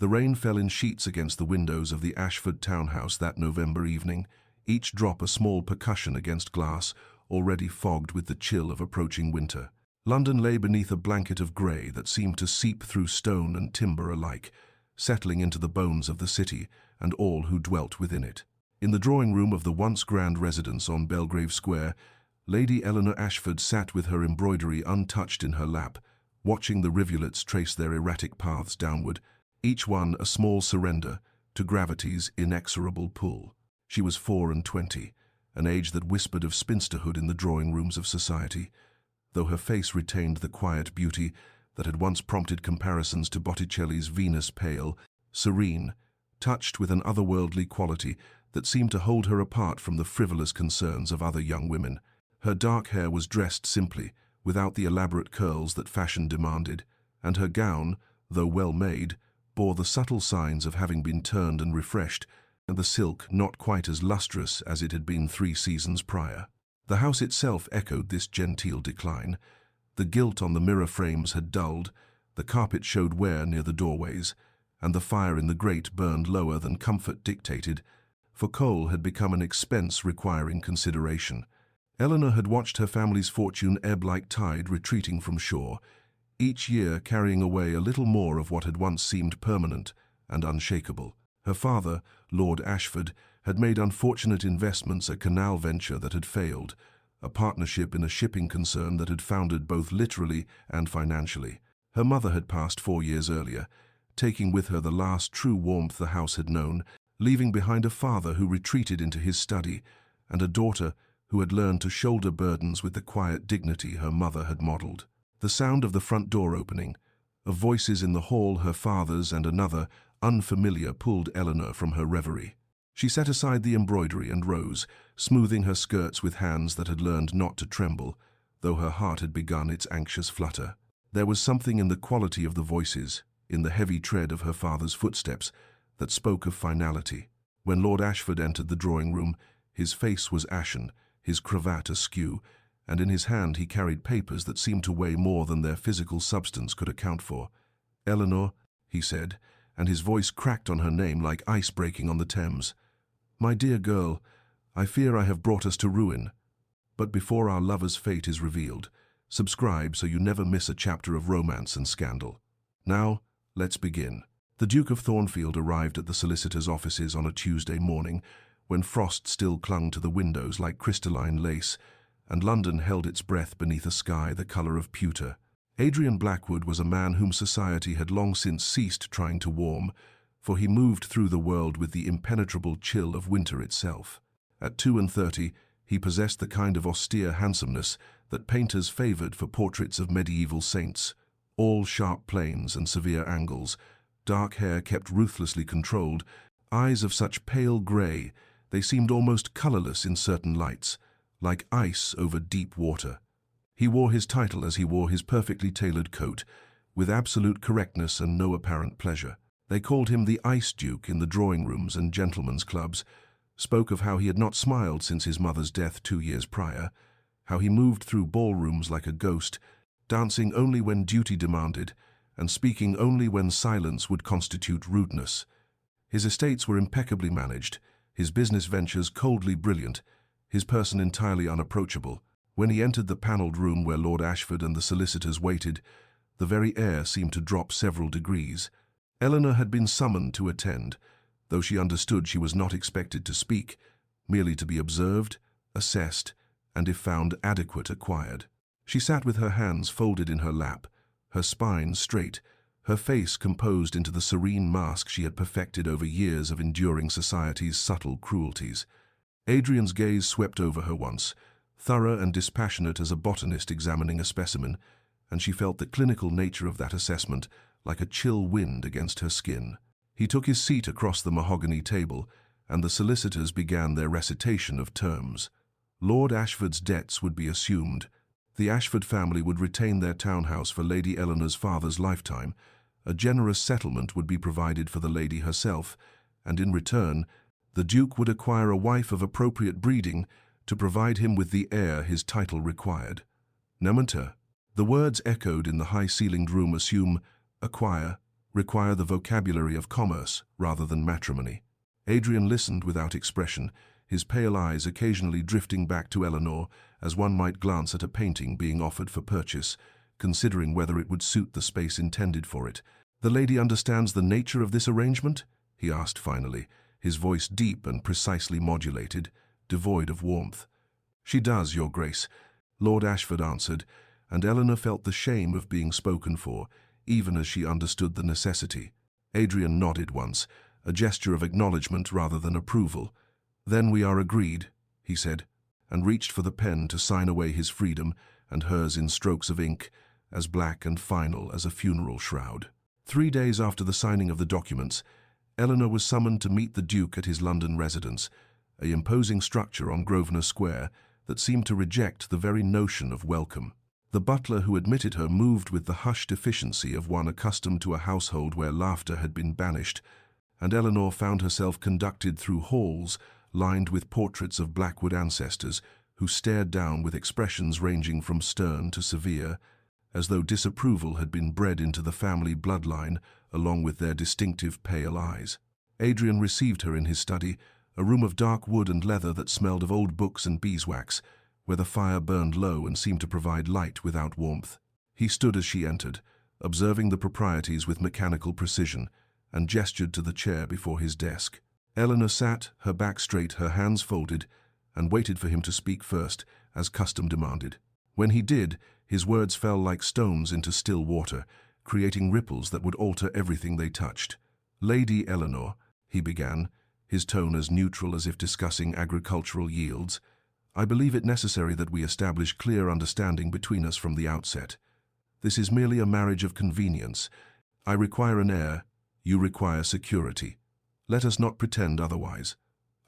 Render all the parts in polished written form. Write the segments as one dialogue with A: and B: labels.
A: The rain fell in sheets against the windows of the Ashford townhouse that November evening, each drop a small percussion against glass, already fogged with the chill of approaching winter. London lay beneath a blanket of grey that seemed to seep through stone and timber alike, settling into the bones of the city and all who dwelt within it. In the drawing-room of the once grand residence on Belgrave Square, Lady Eleanor Ashford sat with her embroidery untouched in her lap, watching the rivulets trace their erratic paths downward, each one a small surrender to gravity's inexorable pull. She was 24, an age that whispered of spinsterhood in the drawing-rooms of society, though her face retained the quiet beauty that had once prompted comparisons to Botticelli's Venus pale, serene, touched with an otherworldly quality that seemed to hold her apart from the frivolous concerns of other young women. Her dark hair was dressed simply, without the elaborate curls that fashion demanded, and her gown, though well made, bore the subtle signs of having been turned and refreshed, and the silk not quite as lustrous as it had been 3 seasons prior. The house itself echoed this genteel decline. The gilt on the mirror frames had dulled, the carpet showed wear near the doorways, and the fire in the grate burned lower than comfort dictated, for coal had become an expense requiring consideration. Eleanor had watched her family's fortune ebb like tide retreating from shore, each year carrying away a little more of what had once seemed permanent and unshakable. Her father, Lord Ashford, had made unfortunate investments, a canal venture that had failed, a partnership in a shipping concern that had foundered both literally and financially. Her mother had passed 4 years earlier, taking with her the last true warmth the house had known, leaving behind a father who retreated into his study, and a daughter who had learned to shoulder burdens with the quiet dignity her mother had modelled. The sound of the front door opening, of voices in the hall, her father's and another, unfamiliar, pulled Eleanor from her reverie. She set aside the embroidery and rose, smoothing her skirts with hands that had learned not to tremble, though her heart had begun its anxious flutter. There was something in the quality of the voices, in the heavy tread of her father's footsteps, that spoke of finality. When Lord Ashford entered the drawing-room, his face was ashen, his cravat askew, and in his hand he carried papers that seemed to weigh more than their physical substance could account for. "Eleanor," he said, and his voice cracked on her name like ice breaking on the Thames. "My dear girl, I fear I have brought us to ruin. But before our lover's fate is revealed, subscribe so you never miss a chapter of romance and scandal. Now, let's begin." The Duke of Thornfield arrived at the solicitor's offices on a Tuesday morning, when frost still clung to the windows like crystalline lace, and London held its breath beneath a sky the colour of pewter. Adrian Blackwood was a man whom society had long since ceased trying to warm, for he moved through the world with the impenetrable chill of winter itself. At 32, he possessed the kind of austere handsomeness that painters favoured for portraits of medieval saints, all sharp planes and severe angles, dark hair kept ruthlessly controlled, eyes of such pale grey they seemed almost colourless in certain lights, like ice over deep water. He wore his title as he wore his perfectly tailored coat, with absolute correctness and no apparent pleasure. They called him the Ice Duke in the drawing-rooms and gentlemen's clubs, spoke of how he had not smiled since his mother's death 2 years prior, how he moved through ballrooms like a ghost, dancing only when duty demanded, and speaking only when silence would constitute rudeness. His estates were impeccably managed, his business ventures coldly brilliant, his person entirely unapproachable. When he entered the panelled room where Lord Ashford and the solicitors waited, the very air seemed to drop several degrees. Eleanor had been summoned to attend, though she understood she was not expected to speak, merely to be observed, assessed, and if found adequate, acquired. She sat with her hands folded in her lap, her spine straight, her face composed into the serene mask she had perfected over years of enduring society's subtle cruelties. Adrian's gaze swept over her once, thorough and dispassionate as a botanist examining a specimen, and she felt the clinical nature of that assessment like a chill wind against her skin. He took his seat across the mahogany table, and the solicitors began their recitation of terms. Lord Ashford's debts would be assumed. The Ashford family would retain their townhouse for Lady Eleanor's father's lifetime. A generous settlement would be provided for the lady herself, and in return, the Duke would acquire a wife of appropriate breeding to provide him with the heir his title required. Nementa. The words echoed in the high-ceilinged room. Assume, acquire, require the vocabulary of commerce rather than matrimony. Adrian listened without expression, his pale eyes occasionally drifting back to Eleanor as one might glance at a painting being offered for purchase, considering whether it would suit the space intended for it. "The lady understands the nature of this arrangement?" he asked finally, his voice deep and precisely modulated, devoid of warmth. "She does, Your Grace," Lord Ashford answered, and Eleanor felt the shame of being spoken for, even as she understood the necessity. Adrian nodded once, a gesture of acknowledgement rather than approval. "Then we are agreed," he said, and reached for the pen to sign away his freedom and hers in strokes of ink, as black and final as a funeral shroud. 3 days after the signing of the documents, Eleanor was summoned to meet the Duke at his London residence, an imposing structure on Grosvenor Square that seemed to reject the very notion of welcome. The butler who admitted her moved with the hushed efficiency of one accustomed to a household where laughter had been banished, and Eleanor found herself conducted through halls lined with portraits of Blackwood ancestors who stared down with expressions ranging from stern to severe, as though disapproval had been bred into the family bloodline along with their distinctive pale eyes. Adrian received her in his study, a room of dark wood and leather that smelled of old books and beeswax, where the fire burned low and seemed to provide light without warmth. He stood as she entered, observing the proprieties with mechanical precision, and gestured to the chair before his desk. Eleanor sat, her back straight, her hands folded, and waited for him to speak first, as custom demanded. When he did, his words fell like stones into still water, creating ripples that would alter everything they touched. "Lady Eleanor," he began, his tone as neutral as if discussing agricultural yields, "I believe it necessary that we establish clear understanding between us from the outset. This is merely a marriage of convenience. I require an heir, you require security. Let us not pretend otherwise.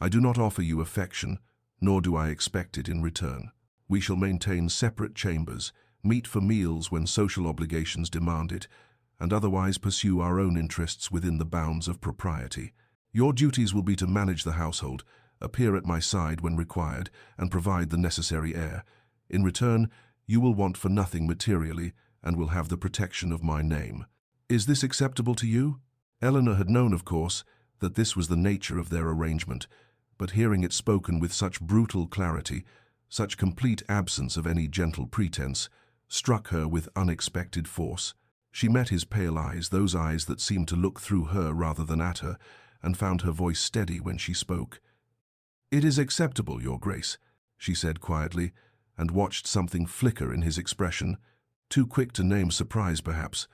A: I do not offer you affection, nor do I expect it in return. We shall maintain separate chambers, meet for meals when social obligations demand it, and otherwise pursue our own interests within the bounds of propriety. Your duties will be to manage the household, appear at my side when required, and provide the necessary heir. In return, you will want for nothing materially, and will have the protection of my name. Is this acceptable to you?" Eleanor had known, of course, that this was the nature of their arrangement, but hearing it spoken with such brutal clarity, such complete absence of any gentle pretense, struck her with unexpected force. She met his pale eyes, those eyes that seemed to look through her rather than at her, and found her voice steady when she spoke. "It is acceptable, Your Grace," she said quietly, and watched something flicker in his expression, too quick to name surprise perhaps,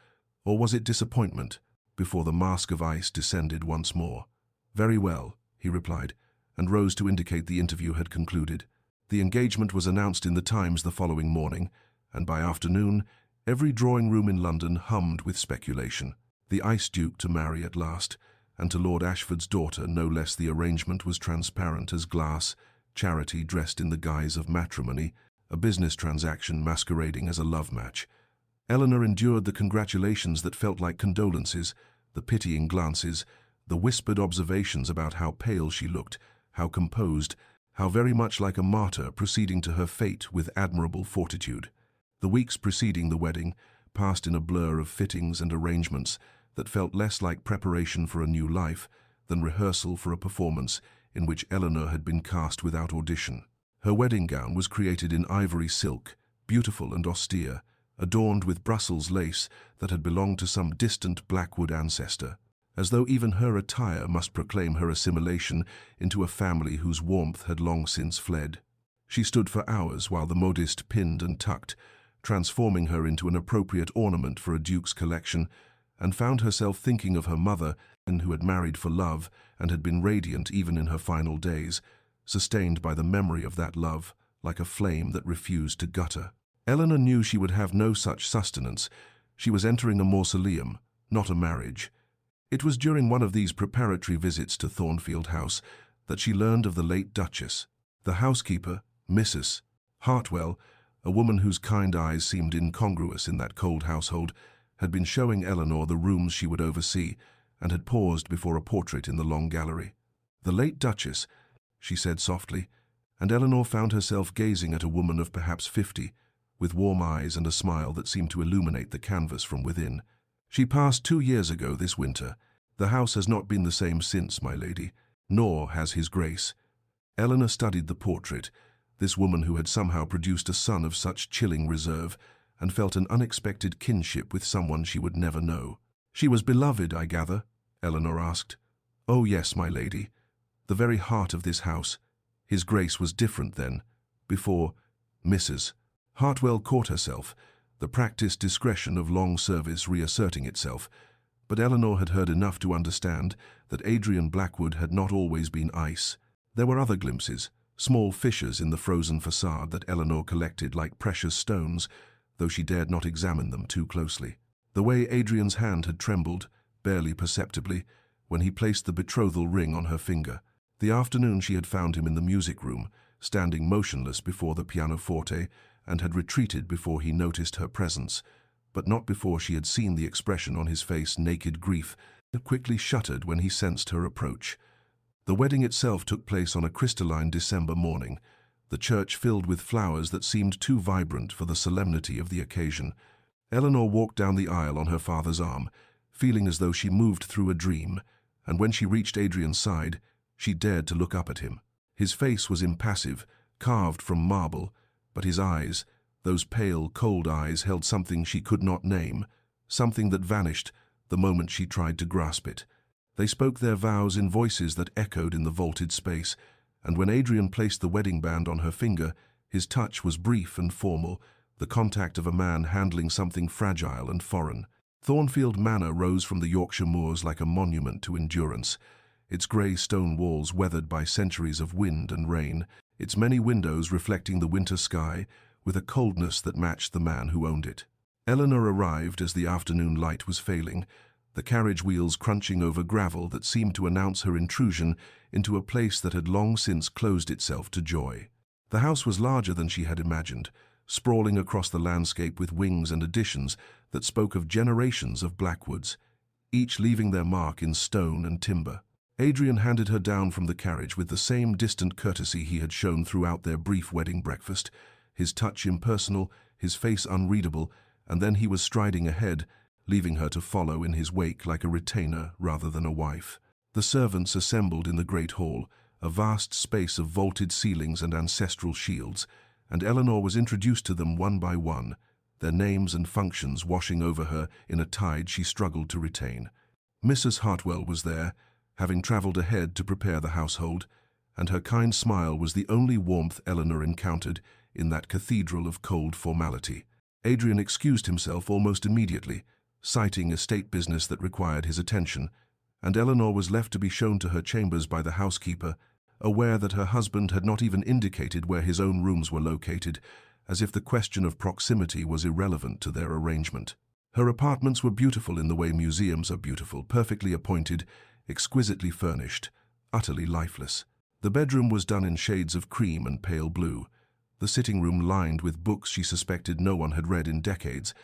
A: or was it disappointment, before the mask of ice descended once more. "Very well," he replied, and rose to indicate the interview had concluded. The engagement was announced in the Times the following morning, and by afternoon, every drawing-room in London hummed with speculation. The Ice Duke to marry at last, and to Lord Ashford's daughter no less. The arrangement was transparent as glass, charity dressed in the guise of matrimony, a business transaction masquerading as a love match. Eleanor endured the congratulations that felt like condolences, the pitying glances, the whispered observations about how pale she looked, how composed, how very much like a martyr proceeding to her fate with admirable fortitude. The weeks preceding the wedding passed in a blur of fittings and arrangements that felt less like preparation for a new life than rehearsal for a performance in which Eleanor had been cast without audition. Her wedding gown was created in ivory silk, beautiful and austere, adorned with Brussels lace that had belonged to some distant Blackwood ancestor, as though even her attire must proclaim her assimilation into a family whose warmth had long since fled. She stood for hours while the modiste pinned and tucked, transforming her into an appropriate ornament for a duke's collection, and found herself thinking of her mother, who had married for love and had been radiant even in her final days, sustained by the memory of that love, like a flame that refused to gutter. Eleanor knew she would have no such sustenance. She was entering a mausoleum, not a marriage. It was during one of these preparatory visits to Thornfield House that she learned of the late Duchess. The housekeeper, Mrs. Hartwell, a woman whose kind eyes seemed incongruous in that cold household, had been showing Eleanor the rooms she would oversee, and had paused before a portrait in the long gallery. "The late Duchess," she said softly, and Eleanor found herself gazing at a woman of perhaps 50, with warm eyes and a smile that seemed to illuminate the canvas from within. "She passed 2 years ago this winter. The house has not been the same since, my lady, nor has his grace." Eleanor studied the portrait, this woman who had somehow produced a son of such chilling reserve, and felt an unexpected kinship with someone she would never know. "She was beloved, I gather?" Eleanor asked. "Oh yes, my lady. The very heart of this house. His grace was different then. Before, Mrs. Hartwell caught herself, the practiced discretion of long service reasserting itself, but Eleanor had heard enough to understand that Adrian Blackwood had not always been ice. There were other glimpses, small fissures in the frozen facade that Eleanor collected like precious stones, though she dared not examine them too closely. The way Adrian's hand had trembled, barely perceptibly, when he placed the betrothal ring on her finger. The afternoon she had found him in the music room, standing motionless before the pianoforte, and had retreated before he noticed her presence, but not before she had seen the expression on his face, naked grief, that quickly shuttered when he sensed her approach. The wedding itself took place on a crystalline December morning, the church filled with flowers that seemed too vibrant for the solemnity of the occasion. Eleanor walked down the aisle on her father's arm, feeling as though she moved through a dream, and when she reached Adrian's side, she dared to look up at him. His face was impassive, carved from marble, but his eyes, those pale, cold eyes, held something she could not name, something that vanished the moment she tried to grasp it. They spoke their vows in voices that echoed in the vaulted space, and when Adrian placed the wedding band on her finger, his touch was brief and formal, the contact of a man handling something fragile and foreign. Thornfield Manor rose from the Yorkshire moors like a monument to endurance, its grey stone walls weathered by centuries of wind and rain, its many windows reflecting the winter sky with a coldness that matched the man who owned it. Eleanor arrived as the afternoon light was failing, the carriage wheels crunching over gravel that seemed to announce her intrusion into a place that had long since closed itself to joy. The house was larger than she had imagined, sprawling across the landscape with wings and additions that spoke of generations of Blackwoods, each leaving their mark in stone and timber. Adrian handed her down from the carriage with the same distant courtesy he had shown throughout their brief wedding breakfast, his touch impersonal, his face unreadable, and then he was striding ahead, leaving her to follow in his wake like a retainer rather than a wife. The servants assembled in the great hall, a vast space of vaulted ceilings and ancestral shields, and Eleanor was introduced to them one by one, their names and functions washing over her in a tide she struggled to retain. Mrs. Hartwell was there, having travelled ahead to prepare the household, and her kind smile was the only warmth Eleanor encountered in that cathedral of cold formality. Adrian excused himself almost immediately, citing estate business that required his attention, and Eleanor was left to be shown to her chambers by the housekeeper, aware that her husband had not even indicated where his own rooms were located, as if the question of proximity was irrelevant to their arrangement. Her apartments were beautiful in the way museums are beautiful, perfectly appointed, exquisitely furnished, utterly lifeless. The bedroom was done in shades of cream and pale blue, the sitting room lined with books she suspected no one had read in decades,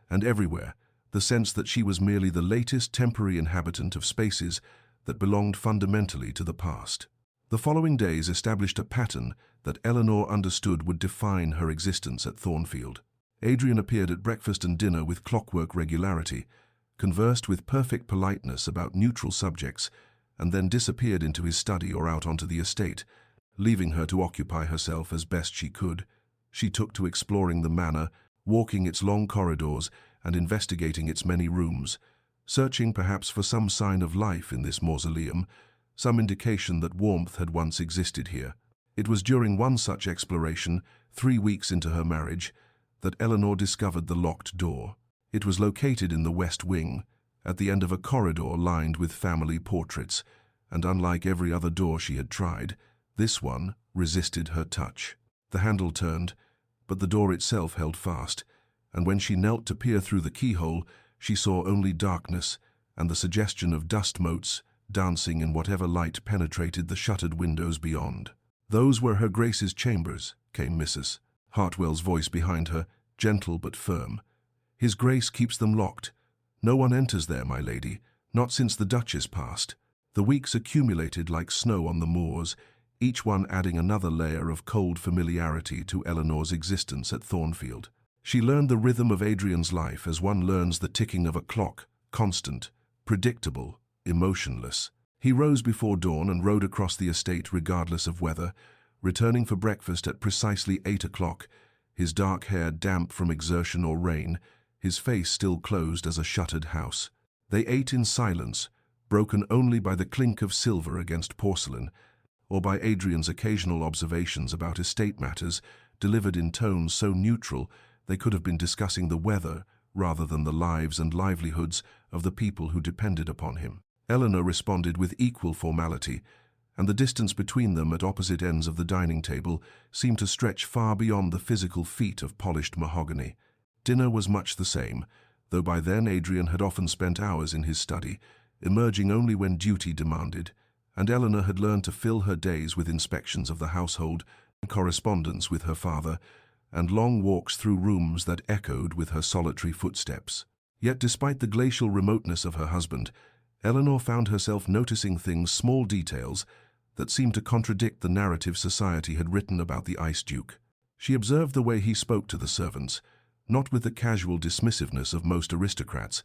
A: and everywhere the sense that she was merely the latest temporary inhabitant of spaces that belonged fundamentally to the past. The following days established a pattern that Eleanor understood would define her existence at Thornfield. Adrian appeared at breakfast and dinner with clockwork regularity, conversed with perfect politeness about neutral subjects, and then disappeared into his study or out onto the estate, leaving her to occupy herself as best she could. She took to exploring the manor, walking its long corridors and investigating its many rooms, searching perhaps for some sign of life in this mausoleum, some indication that warmth had once existed here. It was during one such exploration, 3 weeks into her marriage, that Eleanor discovered the locked door. It was located in the west wing, at the end of a corridor lined with family portraits, and unlike every other door she had tried, this one resisted her touch. The handle turned, but the door itself held fast, and when she knelt to peer through the keyhole, she saw only darkness and the suggestion of dust motes dancing in whatever light penetrated the shuttered windows beyond. "Those were Her Grace's chambers," came Mrs. Hartwell's voice behind her, gentle but firm. "His Grace keeps them locked. No one enters there, my lady, not since the Duchess passed." The weeks accumulated like snow on the moors, each one adding another layer of cold familiarity to Eleanor's existence at Thornfield. She learned the rhythm of Adrian's life as one learns the ticking of a clock, constant, predictable, emotionless. He rose before dawn and rode across the estate regardless of weather, returning for breakfast at precisely 8 o'clock, his dark hair damp from exertion or rain, his face still closed as a shuttered house. They ate in silence, broken only by the clink of silver against porcelain, or by Adrian's occasional observations about estate matters, delivered in tones so neutral they could have been discussing the weather rather than the lives and livelihoods of the people who depended upon him. Eleanor responded with equal formality, and the distance between them at opposite ends of the dining table seemed to stretch far beyond the physical feat of polished mahogany. Dinner was much the same, though by then Adrian had often spent hours in his study, emerging only when duty demanded, and Eleanor had learned to fill her days with inspections of the household, correspondence with her father, and long walks through rooms that echoed with her solitary footsteps. Yet despite the glacial remoteness of her husband, Eleanor found herself noticing small details that seemed to contradict the narrative society had written about the Ice Duke. She observed the way he spoke to the servants, not with the casual dismissiveness of most aristocrats,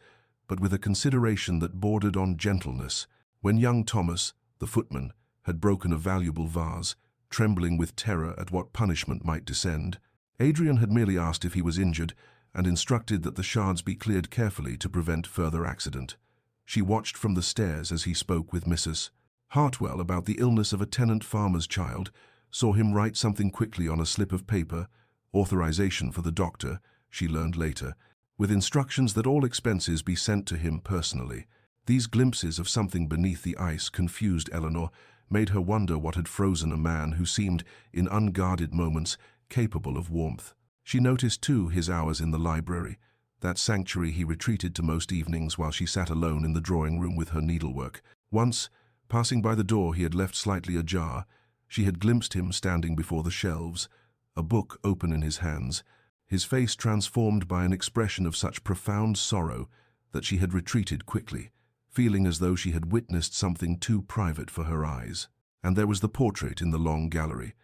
A: but with a consideration that bordered on gentleness. When young Thomas, the footman, had broken a valuable vase, trembling with terror at what punishment might descend, Adrian had merely asked if he was injured and instructed that the shards be cleared carefully to prevent further accident. She watched from the stairs as he spoke with Mrs. Hartwell about the illness of a tenant farmer's child, saw him write something quickly on a slip of paper, authorization for the doctor, she learned later, with instructions that all expenses be sent to him personally. These glimpses of something beneath the ice confused Eleanor, made her wonder what had frozen a man who seemed, in unguarded moments, capable of warmth. She noticed, too, his hours in the library, that sanctuary he retreated to most evenings while she sat alone in the drawing-room with her needlework. Once, passing by the door he had left slightly ajar, she had glimpsed him standing before the shelves, a book open in his hands, his face transformed by an expression of such profound sorrow that she had retreated quickly, feeling as though she had witnessed something too private for her eyes. And there was the portrait in the long gallery,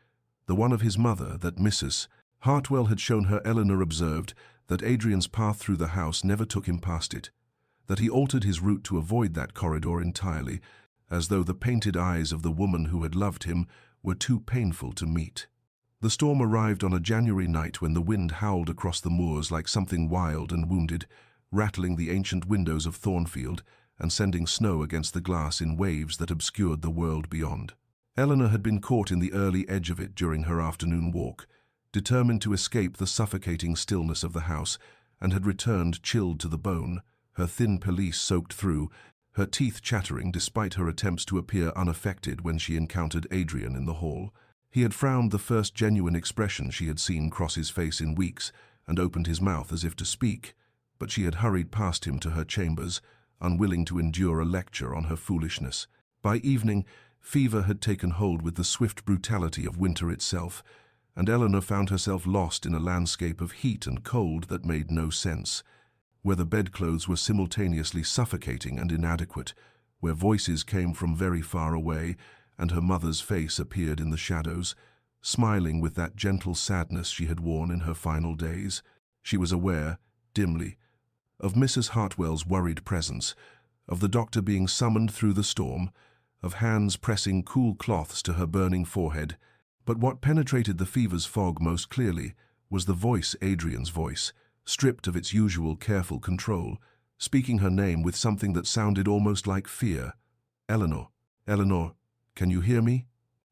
A: the one of his mother that Mrs. Hartwell had shown her. Eleanor observed that Adrian's path through the house never took him past it, that he altered his route to avoid that corridor entirely, as though the painted eyes of the woman who had loved him were too painful to meet. The storm arrived on a January night when the wind howled across the moors like something wild and wounded, rattling the ancient windows of Thornfield and sending snow against the glass in waves that obscured the world beyond. Eleanor had been caught in the early edge of it during her afternoon walk, determined to escape the suffocating stillness of the house, and had returned chilled to the bone, her thin pelisse soaked through, her teeth chattering despite her attempts to appear unaffected when she encountered Adrian in the hall. He had frowned, the first genuine expression she had seen cross his face in weeks, and opened his mouth as if to speak, but she had hurried past him to her chambers, unwilling to endure a lecture on her foolishness. By evening, fever had taken hold with the swift brutality of winter itself, and Eleanor found herself lost in a landscape of heat and cold that made no sense, where the bedclothes were simultaneously suffocating and inadequate, where voices came from very far away, and her mother's face appeared in the shadows, smiling with that gentle sadness she had worn in her final days. She was aware, dimly, of Mrs. Hartwell's worried presence, of the doctor being summoned through the storm, of hands pressing cool cloths to her burning forehead. But what penetrated the fever's fog most clearly was the voice, Adrian's voice, stripped of its usual careful control, speaking her name with something that sounded almost like fear. "Eleanor, Eleanor, can you hear me?"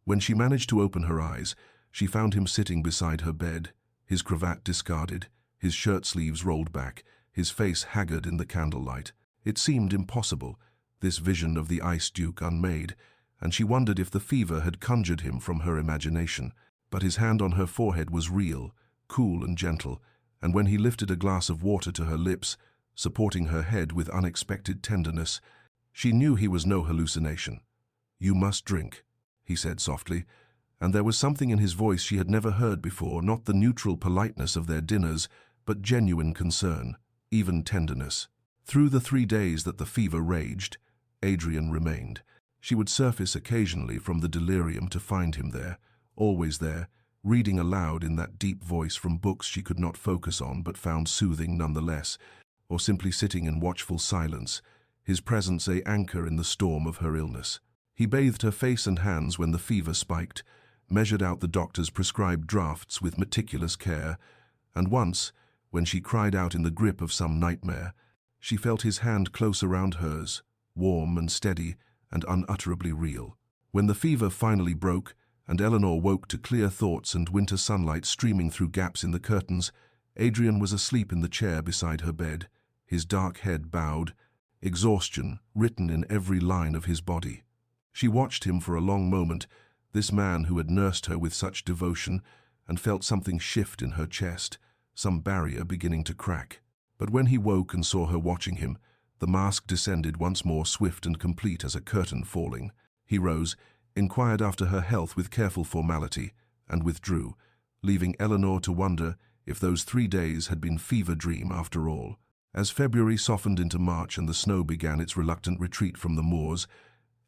A: When she managed to open her eyes, she found him sitting beside her bed, his cravat discarded, his shirt sleeves rolled back, his face haggard in the candlelight. It seemed impossible, this vision of the Ice Duke unmade, and she wondered if the fever had conjured him from her imagination. But his hand on her forehead was real, cool and gentle, and when he lifted a glass of water to her lips, supporting her head with unexpected tenderness, she knew he was no hallucination. "You must drink," he said softly, and there was something in his voice she had never heard before, not the neutral politeness of their dinners, but genuine concern, even tenderness. Through the 3 days that the fever raged, Adrian remained. She would surface occasionally from the delirium to find him there, always there, reading aloud in that deep voice from books she could not focus on but found soothing nonetheless, or simply sitting in watchful silence, his presence an anchor in the storm of her illness. He bathed her face and hands when the fever spiked, measured out the doctor's prescribed draughts with meticulous care, and once, when she cried out in the grip of some nightmare, she felt his hand close around hers, warm and steady and unutterably real. When the fever finally broke, and Eleanor woke to clear thoughts and winter sunlight streaming through gaps in the curtains, Adrian was asleep in the chair beside her bed, his dark head bowed, exhaustion written in every line of his body. She watched him for a long moment, this man who had nursed her with such devotion, and felt something shift in her chest, some barrier beginning to crack. But when he woke and saw her watching him, the mask descended once more, swift and complete as a curtain falling. He rose, inquired after her health with careful formality, and withdrew, leaving Eleanor to wonder if those 3 days had been fever dream after all. As February softened into March and the snow began its reluctant retreat from the moors,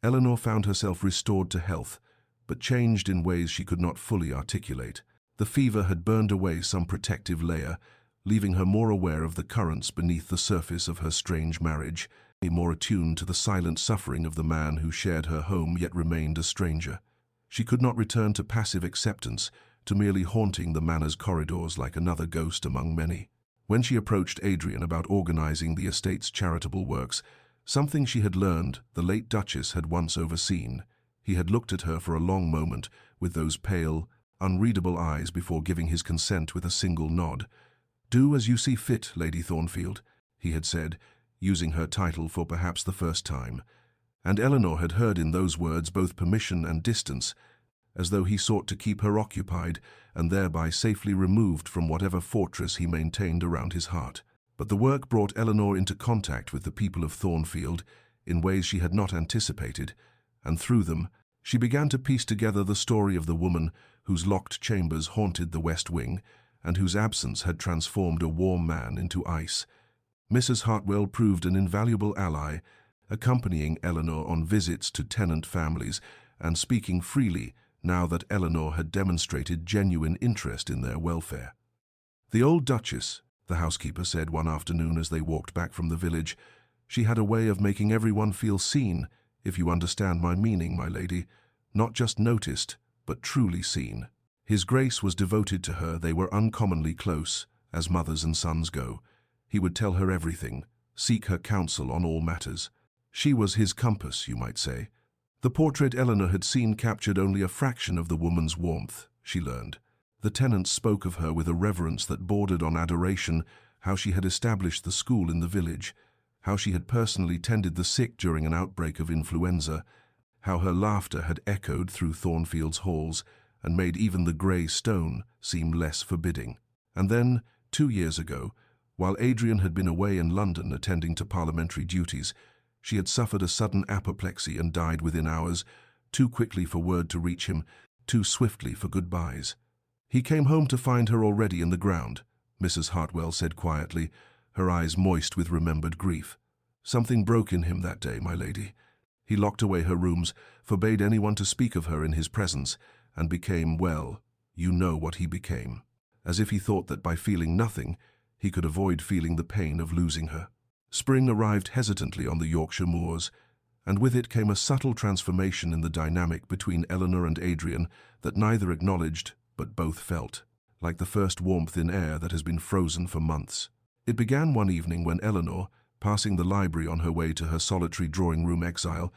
A: Eleanor found herself restored to health, but changed in ways she could not fully articulate. The fever had burned away some protective layer, leaving her more aware of the currents beneath the surface of her strange marriage, more attuned to the silent suffering of the man who shared her home yet remained a stranger. She could not return to passive acceptance, to merely haunting the manor's corridors like another ghost among many. When she approached Adrian about organizing the estate's charitable works, something she had learned the late Duchess had once overseen. He had looked at her for a long moment with those pale, unreadable eyes before giving his consent with a single nod. "Do as you see fit, Lady Thornfield," he had said, using her title for perhaps the first time. And Eleanor had heard in those words both permission and distance, as though he sought to keep her occupied and thereby safely removed from whatever fortress he maintained around his heart. But the work brought Eleanor into contact with the people of Thornfield in ways she had not anticipated, and through them she began to piece together the story of the woman whose locked chambers haunted the West Wing and whose absence had transformed a warm man into ice. Mrs. Hartwell proved an invaluable ally, accompanying Eleanor on visits to tenant families and speaking freely now that Eleanor had demonstrated genuine interest in their welfare. "The old Duchess," the housekeeper said one afternoon as they walked back from the village, "she had a way of making everyone feel seen, if you understand my meaning, my lady, not just noticed, but truly seen. His Grace was devoted to her, they were uncommonly close, as mothers and sons go. He would tell her everything, seek her counsel on all matters. She was his compass, you might say." The portrait Eleanor had seen captured only a fraction of the woman's warmth, she learned. The tenants spoke of her with a reverence that bordered on adoration, how she had established the school in the village, how she had personally tended the sick during an outbreak of influenza, how her laughter had echoed through Thornfield's halls and made even the grey stone seem less forbidding. And then, 2 years ago, while Adrian had been away in London attending to parliamentary duties, she had suffered a sudden apoplexy and died within hours, too quickly for word to reach him, too swiftly for goodbyes. "He came home to find her already in the ground," Mrs. Hartwell said quietly, her eyes moist with remembered grief. "Something broke in him that day, my lady. He locked away her rooms, forbade anyone to speak of her in his presence, and became, well, you know what he became. As if he thought that by feeling nothing, he could avoid feeling the pain of losing her." Spring arrived hesitantly on the Yorkshire moors, and with it came a subtle transformation in the dynamic between Eleanor and Adrian that neither acknowledged but both felt, like the first warmth in air that has been frozen for months. It began one evening when Eleanor, passing the library on her way to her solitary drawing-room exile,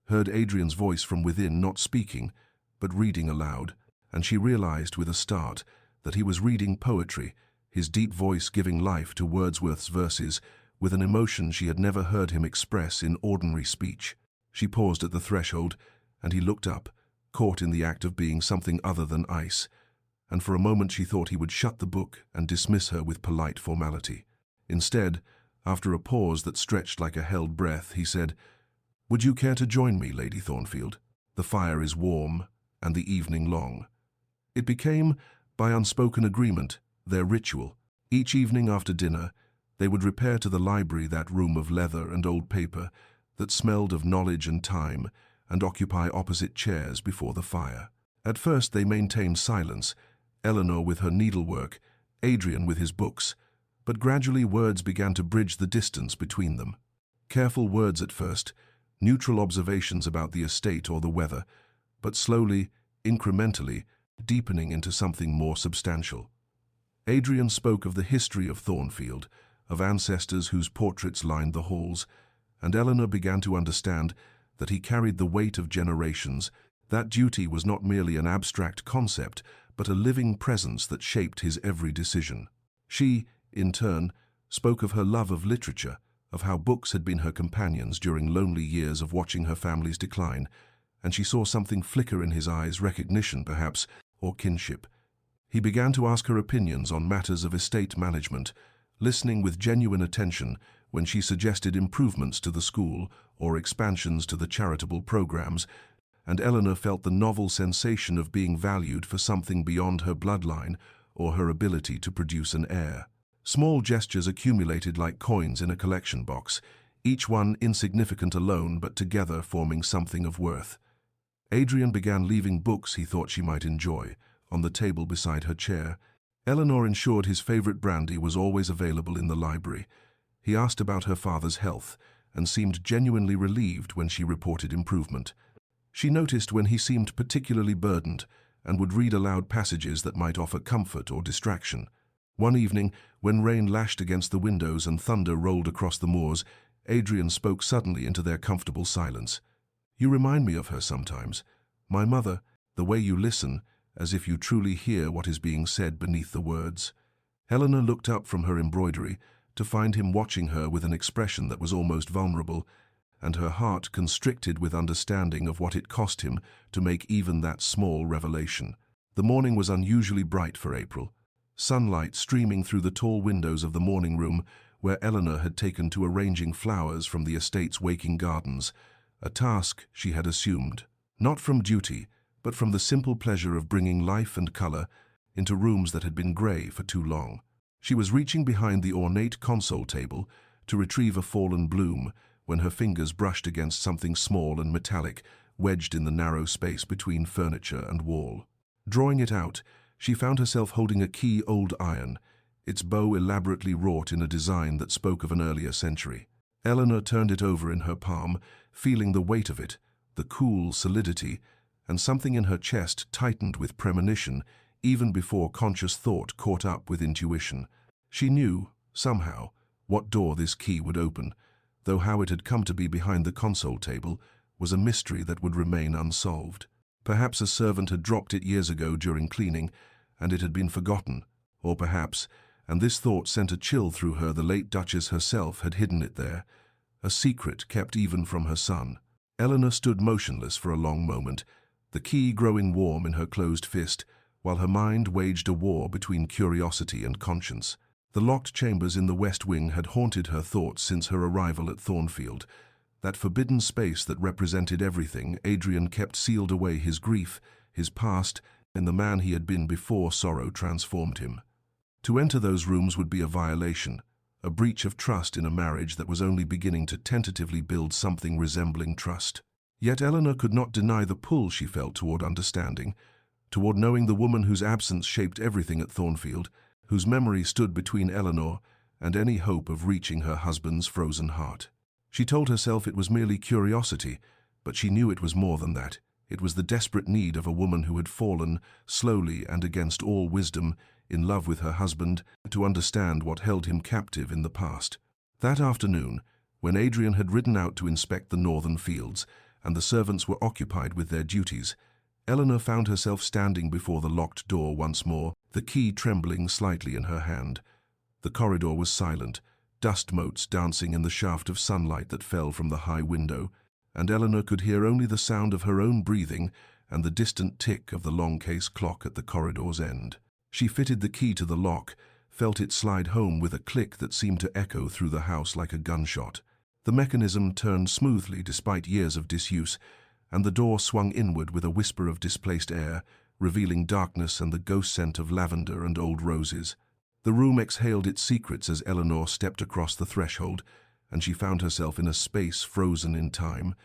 A: heard Adrian's voice from within, not speaking, but reading aloud, and she realized with a start that he was reading poetry, his deep voice giving life to Wordsworth's verses, with an emotion she had never heard him express in ordinary speech. She paused at the threshold, and he looked up, caught in the act of being something other than ice, and for a moment she thought he would shut the book and dismiss her with polite formality. Instead, after a pause that stretched like a held breath, he said, "Would you care to join me, Lady Thornfield? The fire is warm, and the evening long." It became, by unspoken agreement, their ritual. Each evening after dinner, they would repair to the library, that room of leather and old paper that smelled of knowledge and time, and occupy opposite chairs before the fire. At first they maintained silence, Eleanor with her needlework, Adrian with his books, but gradually words began to bridge the distance between them. Careful words at first, neutral observations about the estate or the weather, but slowly, incrementally, deepening into something more substantial. Adrian spoke of the history of Thornfield, of ancestors whose portraits lined the halls, and Eleanor began to understand that he carried the weight of generations. That duty was not merely an abstract concept, but a living presence that shaped his every decision. She, in turn, spoke of her love of literature, of how books had been her companions during lonely years of watching her family's decline, and she saw something flicker in his eyes, recognition perhaps, or kinship. He began to ask her opinions on matters of estate management, listening with genuine attention when she suggested improvements to the school or expansions to the charitable programs, and Eleanor felt the novel sensation of being valued for something beyond her bloodline or her ability to produce an heir. Small gestures accumulated like coins in a collection box, each one insignificant alone but together forming something of worth. Adrian began leaving books he thought she might enjoy on the table beside her chair. Eleanor ensured his favorite brandy was always available in the library. He asked about her father's health and seemed genuinely relieved when she reported improvement. She noticed when he seemed particularly burdened and would read aloud passages that might offer comfort or distraction. One evening, when rain lashed against the windows and thunder rolled across the moors, Adrian spoke suddenly into their comfortable silence. "You remind me of her sometimes. My mother, the way you listen, as if you truly hear what is being said beneath the words." Eleanor looked up from her embroidery to find him watching her with an expression that was almost vulnerable, and her heart constricted with understanding of what it cost him to make even that small revelation. The morning was unusually bright for April, sunlight streaming through the tall windows of the morning room where Eleanor had taken to arranging flowers from the estate's waking gardens, a task she had assumed, not from duty, but from the simple pleasure of bringing life and color into rooms that had been gray for too long. She was reaching behind the ornate console table to retrieve a fallen bloom when her fingers brushed against something small and metallic wedged in the narrow space between furniture and wall. Drawing it out, she found herself holding a key old iron, its bow elaborately wrought in a design that spoke of an earlier century. Eleanor turned it over in her palm, feeling the weight of it, the cool solidity, and something in her chest tightened with premonition even before conscious thought caught up with intuition. She knew, somehow, what door this key would open, though how it had come to be behind the console table was a mystery that would remain unsolved. Perhaps a servant had dropped it years ago during cleaning, and it had been forgotten, or perhaps, and this thought sent a chill through her, the late Duchess herself had hidden it there, a secret kept even from her son. Eleanor stood motionless for a long moment, the key growing warm in her closed fist, while her mind waged a war between curiosity and conscience. The locked chambers in the West Wing had haunted her thoughts since her arrival at Thornfield. That forbidden space that represented everything, Adrian kept sealed away his grief, his past, and the man he had been before sorrow transformed him. To enter those rooms would be a violation, a breach of trust in a marriage that was only beginning to tentatively build something resembling trust. Yet Eleanor could not deny the pull she felt toward understanding, toward knowing the woman whose absence shaped everything at Thornfield, whose memory stood between Eleanor and any hope of reaching her husband's frozen heart. She told herself it was merely curiosity, but she knew it was more than that. It was the desperate need of a woman who had fallen, slowly and against all wisdom, in love with her husband, to understand what held him captive in the past. That afternoon, when Adrian had ridden out to inspect the northern fields, and the servants were occupied with their duties, Eleanor found herself standing before the locked door once more, the key trembling slightly in her hand. The corridor was silent, dust motes dancing in the shaft of sunlight that fell from the high window, and Eleanor could hear only the sound of her own breathing and the distant tick of the long case clock at the corridor's end. She fitted the key to the lock, felt it slide home with a click that seemed to echo through the house like a gunshot. The mechanism turned smoothly despite years of disuse, and the door swung inward with a whisper of displaced air, revealing darkness and the ghost scent of lavender and old roses. The room exhaled its secrets as Eleanor stepped across the threshold, and she found herself in a space frozen in time,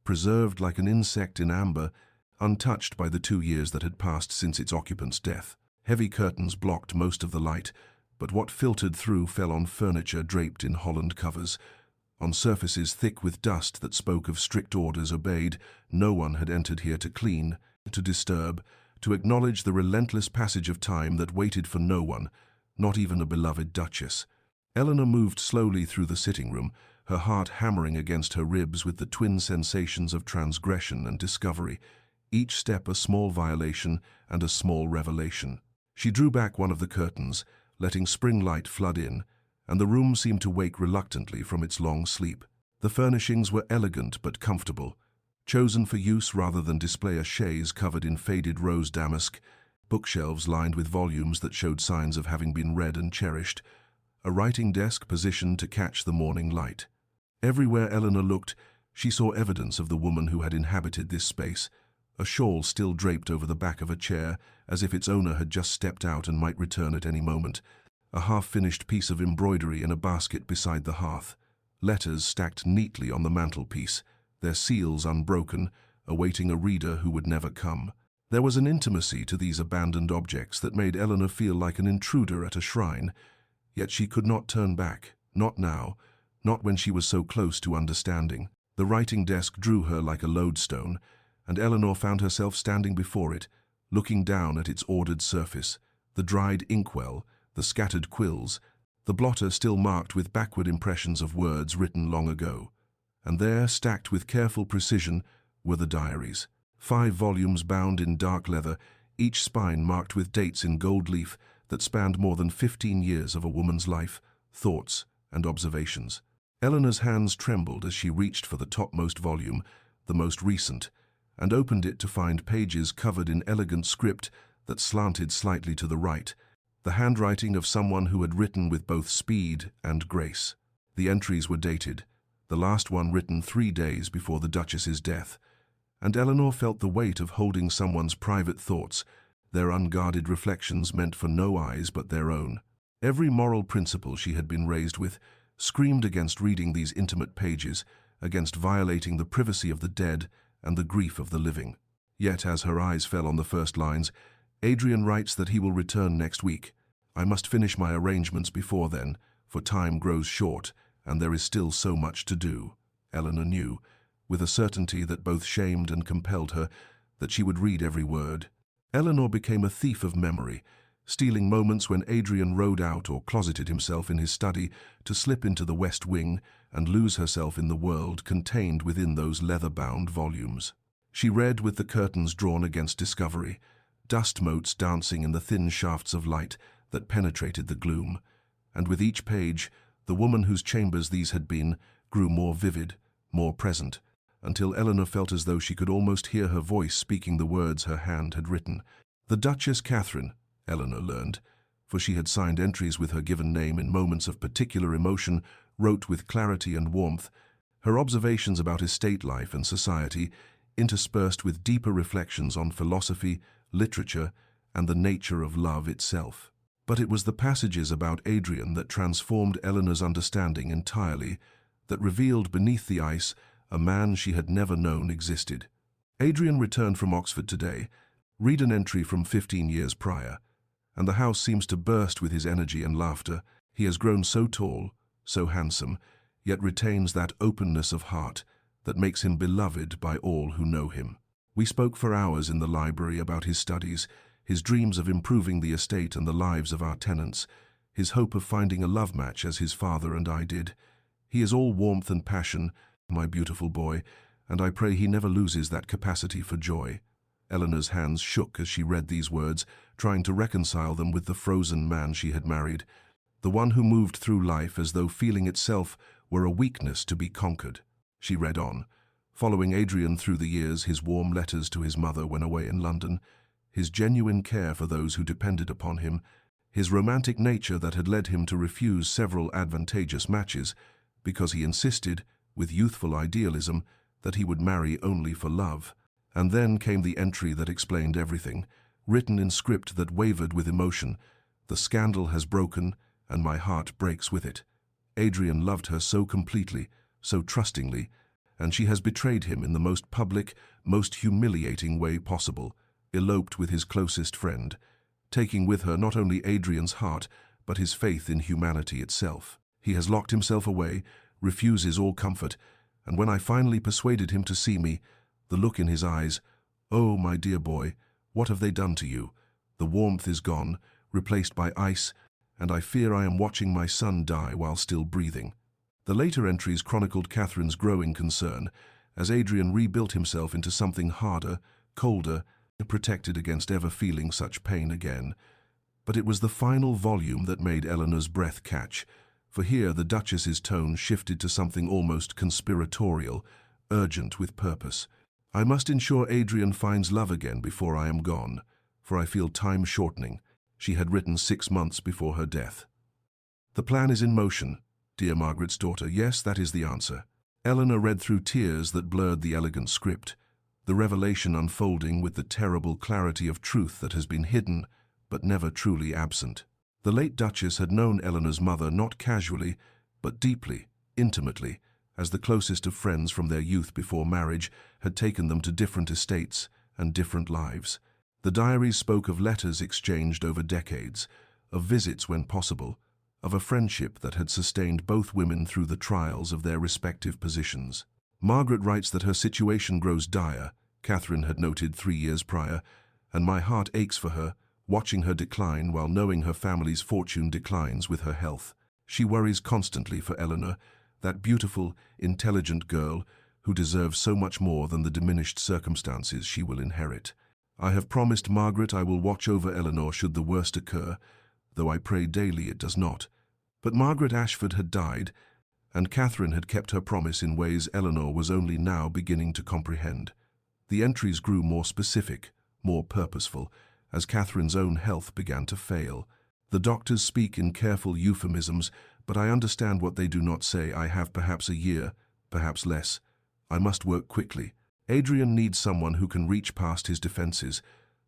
A: preserved like an insect in amber, untouched by the 2 years that had passed since its occupant's death. Heavy curtains blocked most of the light, but what filtered through fell on furniture draped in holland covers, on surfaces thick with dust that spoke of strict orders obeyed. No one had entered here to clean, to disturb, to acknowledge the relentless passage of time that waited for no one, not even a beloved duchess. Eleanor moved slowly through the sitting room, her heart hammering against her ribs with the twin sensations of transgression and discovery, each step a small violation and a small revelation. She drew back one of the curtains, letting spring light flood in, and the room seemed to wake reluctantly from its long sleep. The furnishings were elegant but comfortable, chosen for use rather than display a chaise covered in faded rose damask, bookshelves lined with volumes that showed signs of having been read and cherished, a writing desk positioned to catch the morning light. Everywhere Eleanor looked, she saw evidence of the woman who had inhabited this space, a shawl still draped over the back of a chair, as if its owner had just stepped out and might return at any moment, a half-finished piece of embroidery in a basket beside the hearth, letters stacked neatly on the mantelpiece, their seals unbroken, awaiting a reader who would never come. There was an intimacy to these abandoned objects that made Eleanor feel like an intruder at a shrine, yet she could not turn back, not now, not when she was so close to understanding. The writing desk drew her like a lodestone, and Eleanor found herself standing before it, looking down at its ordered surface, the dried inkwell, the scattered quills, the blotter still marked with backward impressions of words written long ago. And there, stacked with careful precision, were the diaries. 5 volumes bound in dark leather, each spine marked with dates in gold leaf that spanned more than 15 years of a woman's life, thoughts, and observations. Eleanor's hands trembled as she reached for the topmost volume, the most recent, and opened it to find pages covered in elegant script that slanted slightly to the right, the handwriting of someone who had written with both speed and grace. The entries were dated, the last one written 3 days before the Duchess's death, and Eleanor felt the weight of holding someone's private thoughts, their unguarded reflections meant for no eyes but their own. Every moral principle she had been raised with screamed against reading these intimate pages, against violating the privacy of the dead and the grief of the living. Yet, as her eyes fell on the first lines, Adrian writes that he will return next week. I must finish my arrangements before then, for time grows short, and there is still so much to do. Eleanor knew, with a certainty that both shamed and compelled her, that she would read every word. Eleanor became a thief of memory, stealing moments when Adrian rode out or closeted himself in his study to slip into the West Wing and lose herself in the world contained within those leather-bound volumes. She read with the curtains drawn against discovery, dust motes dancing in the thin shafts of light that penetrated the gloom, and with each page, the woman whose chambers these had been grew more vivid, more present, until Eleanor felt as though she could almost hear her voice speaking the words her hand had written. The Duchess Catherine, Eleanor learned, for she had signed entries with her given name in moments of particular emotion, wrote with clarity and warmth, her observations about estate life and society, interspersed with deeper reflections on philosophy, literature, and the nature of love itself. But it was the passages about Adrian that transformed Eleanor's understanding entirely, that revealed beneath the ice a man she had never known existed. Adrian returned from Oxford today. Read an entry from 15 years prior, and the house seems to burst with his energy and laughter. He has grown so tall, so handsome, yet retains that openness of heart that makes him beloved by all who know him. We spoke for hours in the library about his studies, his dreams of improving the estate and the lives of our tenants, his hope of finding a love match as his father and I did. He is all warmth and passion, my beautiful boy, and I pray he never loses that capacity for joy. Eleanor's hands shook as she read these words, trying to reconcile them with the frozen man she had married, the one who moved through life as though feeling itself were a weakness to be conquered. She read on, following Adrian through the years, his warm letters to his mother when away in London, his genuine care for those who depended upon him, his romantic nature that had led him to refuse several advantageous matches because he insisted, with youthful idealism, that he would marry only for love. And then came the entry that explained everything, written in script that wavered with emotion. The scandal has broken, and my heart breaks with it. Adrian loved her so completely, so trustingly, and she has betrayed him in the most public, most humiliating way possible, eloped with his closest friend, taking with her not only Adrian's heart, but his faith in humanity itself. He has locked himself away, refuses all comfort, and when I finally persuaded him to see me, the look in his eyes, "Oh, my dear boy, what have they done to you?" The warmth is gone, replaced by ice, and I fear I am watching my son die while still breathing. The later entries chronicled Catherine's growing concern, as Adrian rebuilt himself into something harder, colder, protected against ever feeling such pain again. But it was the final volume that made Eleanor's breath catch, for here the Duchess's tone shifted to something almost conspiratorial, urgent with purpose. "I must ensure Adrian finds love again before I am gone, for I feel time shortening," she had written 6 months before her death. "The plan is in motion, dear Margaret's daughter. Yes, that is the answer." Eleanor read through tears that blurred the elegant script, the revelation unfolding with the terrible clarity of truth that has been hidden, but never truly absent. The late Duchess had known Eleanor's mother not casually, but deeply, intimately, as the closest of friends from their youth before marriage had taken them to different estates and different lives. The diaries spoke of letters exchanged over decades, of visits when possible, of a friendship that had sustained both women through the trials of their respective positions. Margaret writes that her situation grows dire, Catherine had noted 3 years prior, and my heart aches for her, watching her decline while knowing her family's fortune declines with her health. She worries constantly for Eleanor, that beautiful, intelligent girl who deserves so much more than the diminished circumstances she will inherit. I have promised Margaret I will watch over Eleanor should the worst occur, though I pray daily it does not. But Margaret Ashford had died, and Catherine had kept her promise in ways Eleanor was only now beginning to comprehend. The entries grew more specific, more purposeful, as Catherine's own health began to fail. The doctors speak in careful euphemisms, but I understand what they do not say. I have perhaps a year, perhaps less. I must work quickly. Adrian needs someone who can reach past his defenses,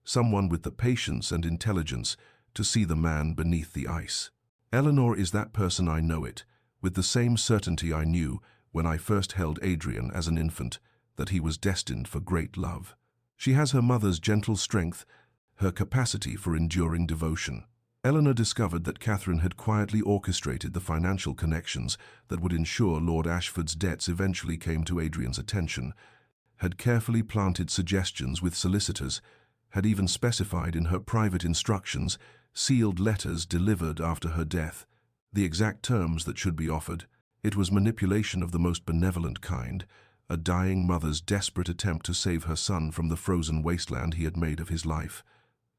A: someone with the patience and intelligence to see the man beneath the ice. Eleanor is that person. I know it, with the same certainty I knew when I first held Adrian as an infant, that he was destined for great love. She has her mother's gentle strength, her capacity for enduring devotion. Eleanor discovered that Catherine had quietly orchestrated the financial connections that would ensure Lord Ashford's debts eventually came to Adrian's attention, had carefully planted suggestions with solicitors, had even specified in her private instructions sealed letters delivered after her death, the exact terms that should be offered. It was manipulation of the most benevolent kind, a dying mother's desperate attempt to save her son from the frozen wasteland he had made of his life.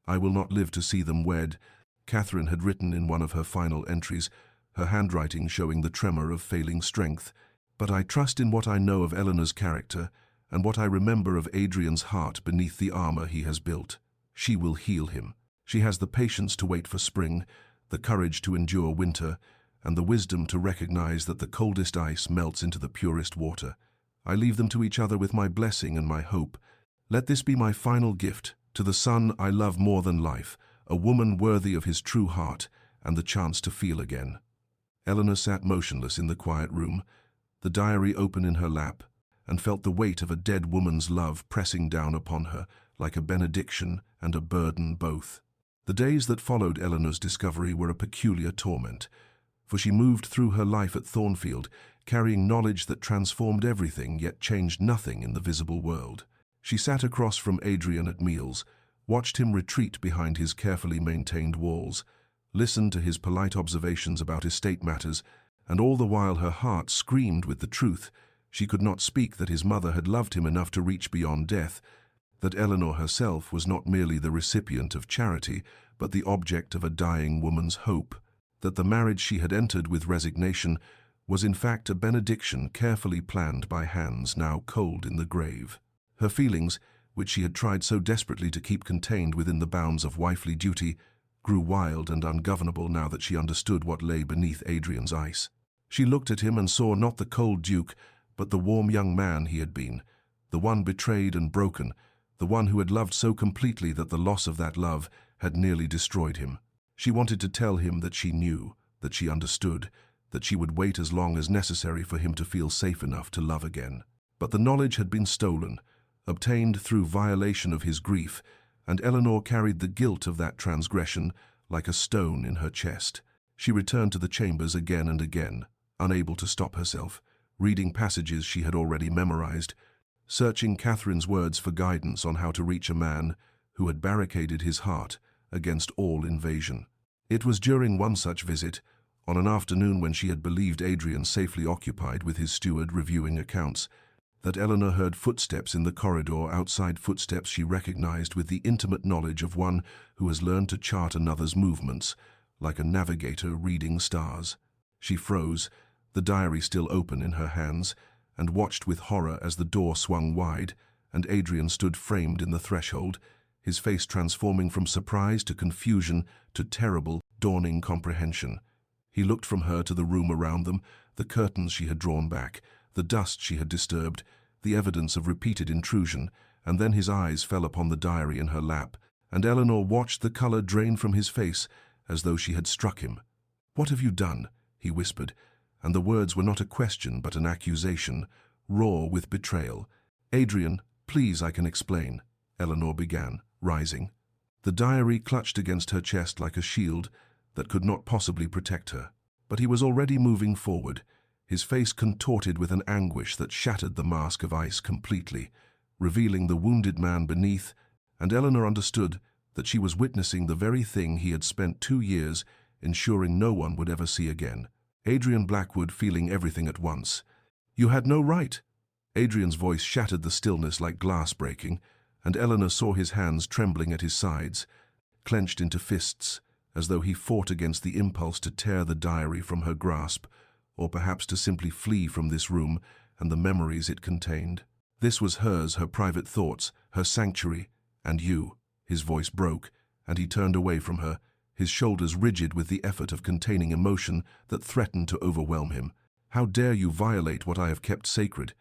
A: "I will not live to see them wed," Catherine had written in one of her final entries, her handwriting showing the tremor of failing strength. "But I trust in what I know of Eleanor's character and what I remember of Adrian's heart beneath the armor he has built. She will heal him. She has the patience to wait for spring, the courage to endure winter, and the wisdom to recognize that the coldest ice melts into the purest water. I leave them to each other with my blessing and my hope. Let this be my final gift to the son I love more than life, a woman worthy of his true heart and the chance to feel again." Eleanor sat motionless in the quiet room, the diary open in her lap, and felt the weight of a dead woman's love pressing down upon her, like a benediction and a burden both. The days that followed Eleanor's discovery were a peculiar torment, for she moved through her life at Thornfield, carrying knowledge that transformed everything yet changed nothing in the visible world. She sat across from Adrian at meals, watched him retreat behind his carefully maintained walls, listened to his polite observations about estate matters, and all the while her heart screamed with the truth. She could not speak that his mother had loved him enough to reach beyond death, that Eleanor herself was not merely the recipient of charity, but the object of a dying woman's hope, that the marriage she had entered with resignation was in fact a benediction carefully planned by hands now cold in the grave. Her feelings, which she had tried so desperately to keep contained within the bounds of wifely duty, grew wild and ungovernable now that she understood what lay beneath Adrian's ice. She looked at him and saw not the cold Duke, but the warm young man he had been, the one betrayed and broken, the one who had loved so completely that the loss of that love had nearly destroyed him. She wanted to tell him that she knew, that she understood, that she would wait as long as necessary for him to feel safe enough to love again. But the knowledge had been stolen, obtained through violation of his grief, and Eleanor carried the guilt of that transgression like a stone in her chest. She returned to the chambers again and again, unable to stop herself, reading passages she had already memorized, searching Catherine's words for guidance on how to reach a man who had barricaded his heart against all invasion. It was during one such visit, on an afternoon when she had believed Adrian safely occupied with his steward reviewing accounts, that Eleanor heard footsteps in the corridor outside, footsteps she recognized with the intimate knowledge of one who has learned to chart another's movements, like a navigator reading stars. She froze, the diary still open in her hands, and watched with horror as the door swung wide, and Adrian stood framed in the threshold, his face transforming from surprise to confusion to terrible, dawning comprehension. He looked from her to the room around them, the curtains she had drawn back, the dust she had disturbed, the evidence of repeated intrusion, and then his eyes fell upon the diary in her lap, and Eleanor watched the color drain from his face as though she had struck him. "What have you done?" he whispered, and the words were not a question but an accusation, raw with betrayal. "Adrian, please, I can explain," Eleanor began, rising. The diary clutched against her chest like a shield that could not possibly protect her. But he was already moving forward, his face contorted with an anguish that shattered the mask of ice completely, revealing the wounded man beneath, and Eleanor understood that she was witnessing the very thing he had spent 2 years ensuring no one would ever see again. Adrian Blackwood feeling everything at once. "You had no right." Adrian's voice shattered the stillness like glass breaking, and Eleanor saw his hands trembling at his sides, clenched into fists, as though he fought against the impulse to tear the diary from her grasp, or perhaps to simply flee from this room and the memories it contained. This was hers, her private thoughts, her sanctuary, and you. His voice broke, and he turned away from her, his shoulders rigid with the effort of containing emotion that threatened to overwhelm him. "How dare you violate what I have kept sacred?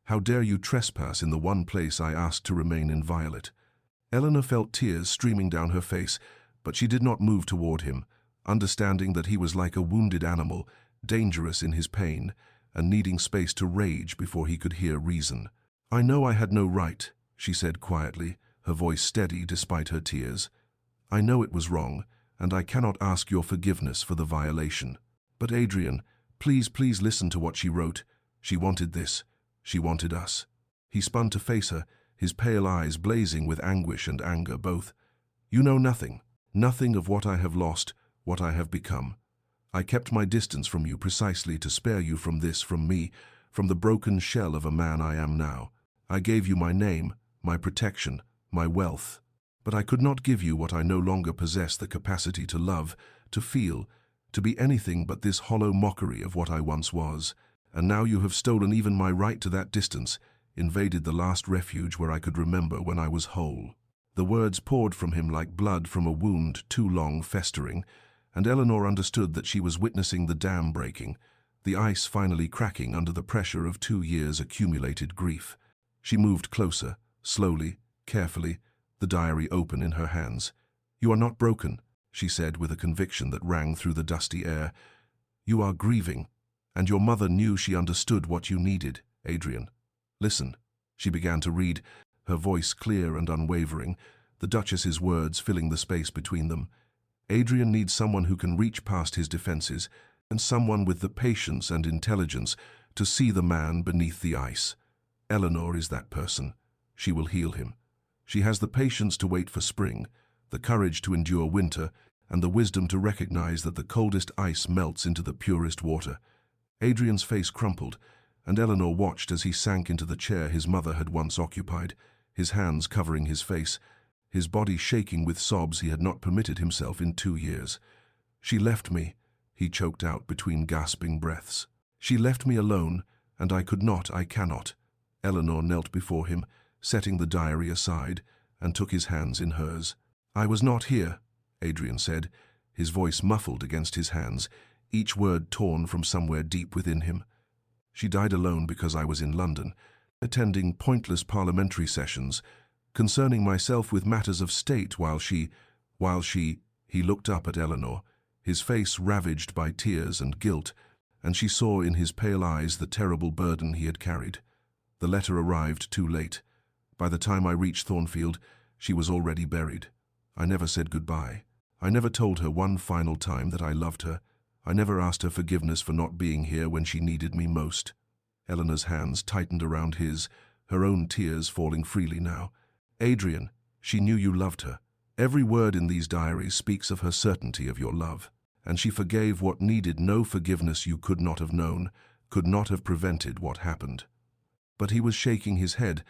A: How dare you trespass in the one place I asked to remain inviolate?" Eleanor felt tears streaming down her face, but she did not move toward him, understanding that he was like a wounded animal, dangerous in his pain, and needing space to rage before he could hear reason. "I know I had no right," she said quietly, her voice steady despite her tears. "I know it was wrong, and I cannot ask your forgiveness for the violation. But Adrian, please, please listen to what she wrote. She wanted this. She wanted us." He spun to face her, his pale eyes blazing with anguish and anger both. "You know nothing, nothing of what I have lost, what I have become. I kept my distance from you precisely to spare you from this, from me, from the broken shell of a man I am now. I gave you my name, my protection, my wealth. But I could not give you what I no longer possess the capacity to love, to feel, to be anything but this hollow mockery of what I once was. And now you have stolen even my right to that distance, invaded the last refuge where I could remember when I was whole." The words poured from him like blood from a wound too long festering, and Eleanor understood that she was witnessing the dam breaking, the ice finally cracking under the pressure of 2 years' accumulated grief. She moved closer, slowly, carefully, the diary open in her hands. "You are not broken," she said with a conviction that rang through the dusty air. "You are grieving, and your mother knew she understood what you needed, Adrian. Listen." She began to read, her voice clear and unwavering, the Duchess's words filling the space between them. "Adrian needs someone who can reach past his defenses, and someone with the patience and intelligence to see the man beneath the ice. Eleanor is that person. She will heal him. She has the patience to wait for spring, the courage to endure winter, and the wisdom to recognize that the coldest ice melts into the purest water." Adrian's face crumpled, and Eleanor watched as he sank into the chair his mother had once occupied, his hands covering his face, his body shaking with sobs he had not permitted himself in 2 years. "She left me," he choked out between gasping breaths. "She left me alone, and I cannot." Eleanor knelt before him, setting the diary aside, and took his hands in hers. "I was not here," Adrian said, his voice muffled against his hands, each word torn from somewhere deep within him. "She died alone because I was in London, attending pointless parliamentary sessions, concerning myself with matters of state while she, he looked up at Eleanor, his face ravaged by tears and guilt, and she saw in his pale eyes the terrible burden he had carried. The letter arrived too late. By the time I reached Thornfield, she was already buried. I never said goodbye. I never told her one final time that I loved her. I never asked her forgiveness for not being here when she needed me most." Eleanor's hands tightened around his, her own tears falling freely now. "Adrian, she knew you loved her. Every word in these diaries speaks of her certainty of your love. And she forgave what needed no forgiveness you could not have known, could not have prevented what happened." But he was shaking his head,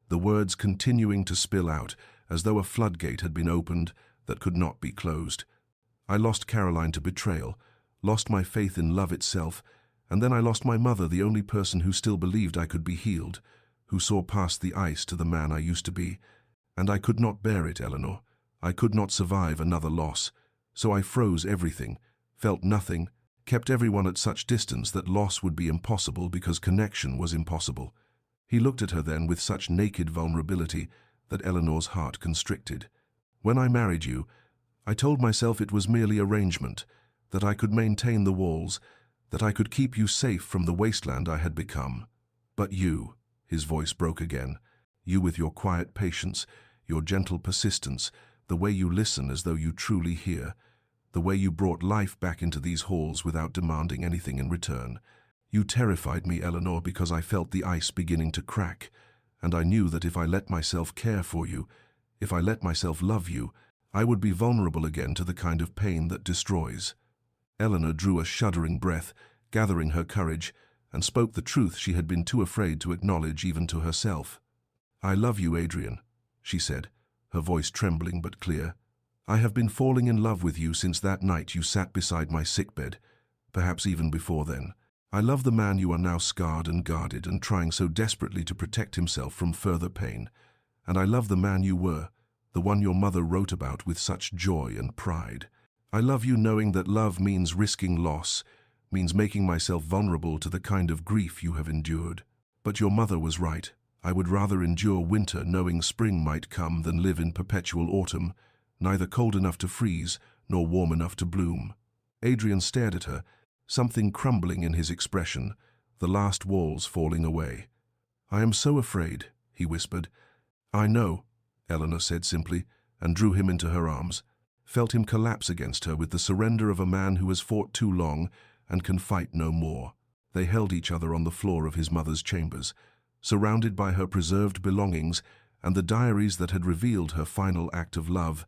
A: the words continuing to spill out, as though a floodgate had been opened that could not be closed. "I lost Caroline to betrayal, lost my faith in love itself, and then I lost my mother, the only person who still believed I could be healed, who saw past the ice to the man I used to be. And I could not bear it, Eleanor. I could not survive another loss. So I froze everything, felt nothing, kept everyone at such distance that loss would be impossible because connection was impossible." He looked at her then with such naked vulnerability that Eleanor's heart constricted. "When I married you, I told myself it was merely arrangement, that I could maintain the walls, that I could keep you safe from the wasteland I had become. But you," his voice broke again, "you with your quiet patience, your gentle persistence, the way you listen as though you truly hear, the way you brought life back into these halls without demanding anything in return. You terrified me, Eleanor, because I felt the ice beginning to crack, and I knew that if I let myself care for you, if I let myself love you, I would be vulnerable again to the kind of pain that destroys." Eleanor drew a shuddering breath, gathering her courage, and spoke the truth she had been too afraid to acknowledge even to herself. "I love you, Adrian," she said, her voice trembling but clear. "I have been falling in love with you since that night you sat beside my sickbed, perhaps even before then. I love the man you are now, scarred and guarded and trying so desperately to protect himself from further pain. And I love the man you were, the one your mother wrote about with such joy and pride. I love you knowing that love means risking loss, means making myself vulnerable to the kind of grief you have endured. But your mother was right. I would rather endure winter knowing spring might come than live in perpetual autumn, neither cold enough to freeze nor warm enough to bloom." Adrian stared at her, something crumbling in his expression, the last walls falling away. "I am so afraid," he whispered. "I know," Eleanor said simply, and drew him into her arms, felt him collapse against her with the surrender of a man who has fought too long and can fight no more. They held each other on the floor of his mother's chambers, surrounded by her preserved belongings and the diaries that had revealed her final act of love,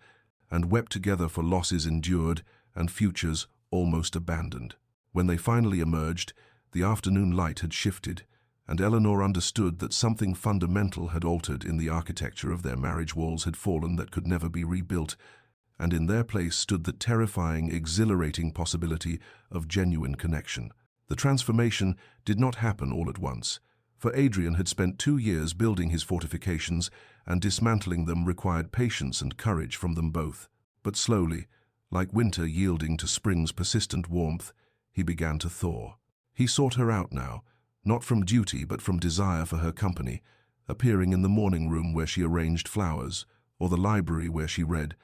A: and wept together for losses endured and futures almost abandoned. When they finally emerged, the afternoon light had shifted, and Eleanor understood that something fundamental had altered in the architecture of their marriage. Walls had fallen that could never be rebuilt, and in their place stood the terrifying, exhilarating possibility of genuine connection. The transformation did not happen all at once, for Adrian had spent 2 years building his fortifications, and dismantling them required patience and courage from them both. But slowly, like winter yielding to spring's persistent warmth, he began to thaw. He sought her out now, not from duty but from desire for her company, appearing in the morning room where she arranged flowers, or the library where she read,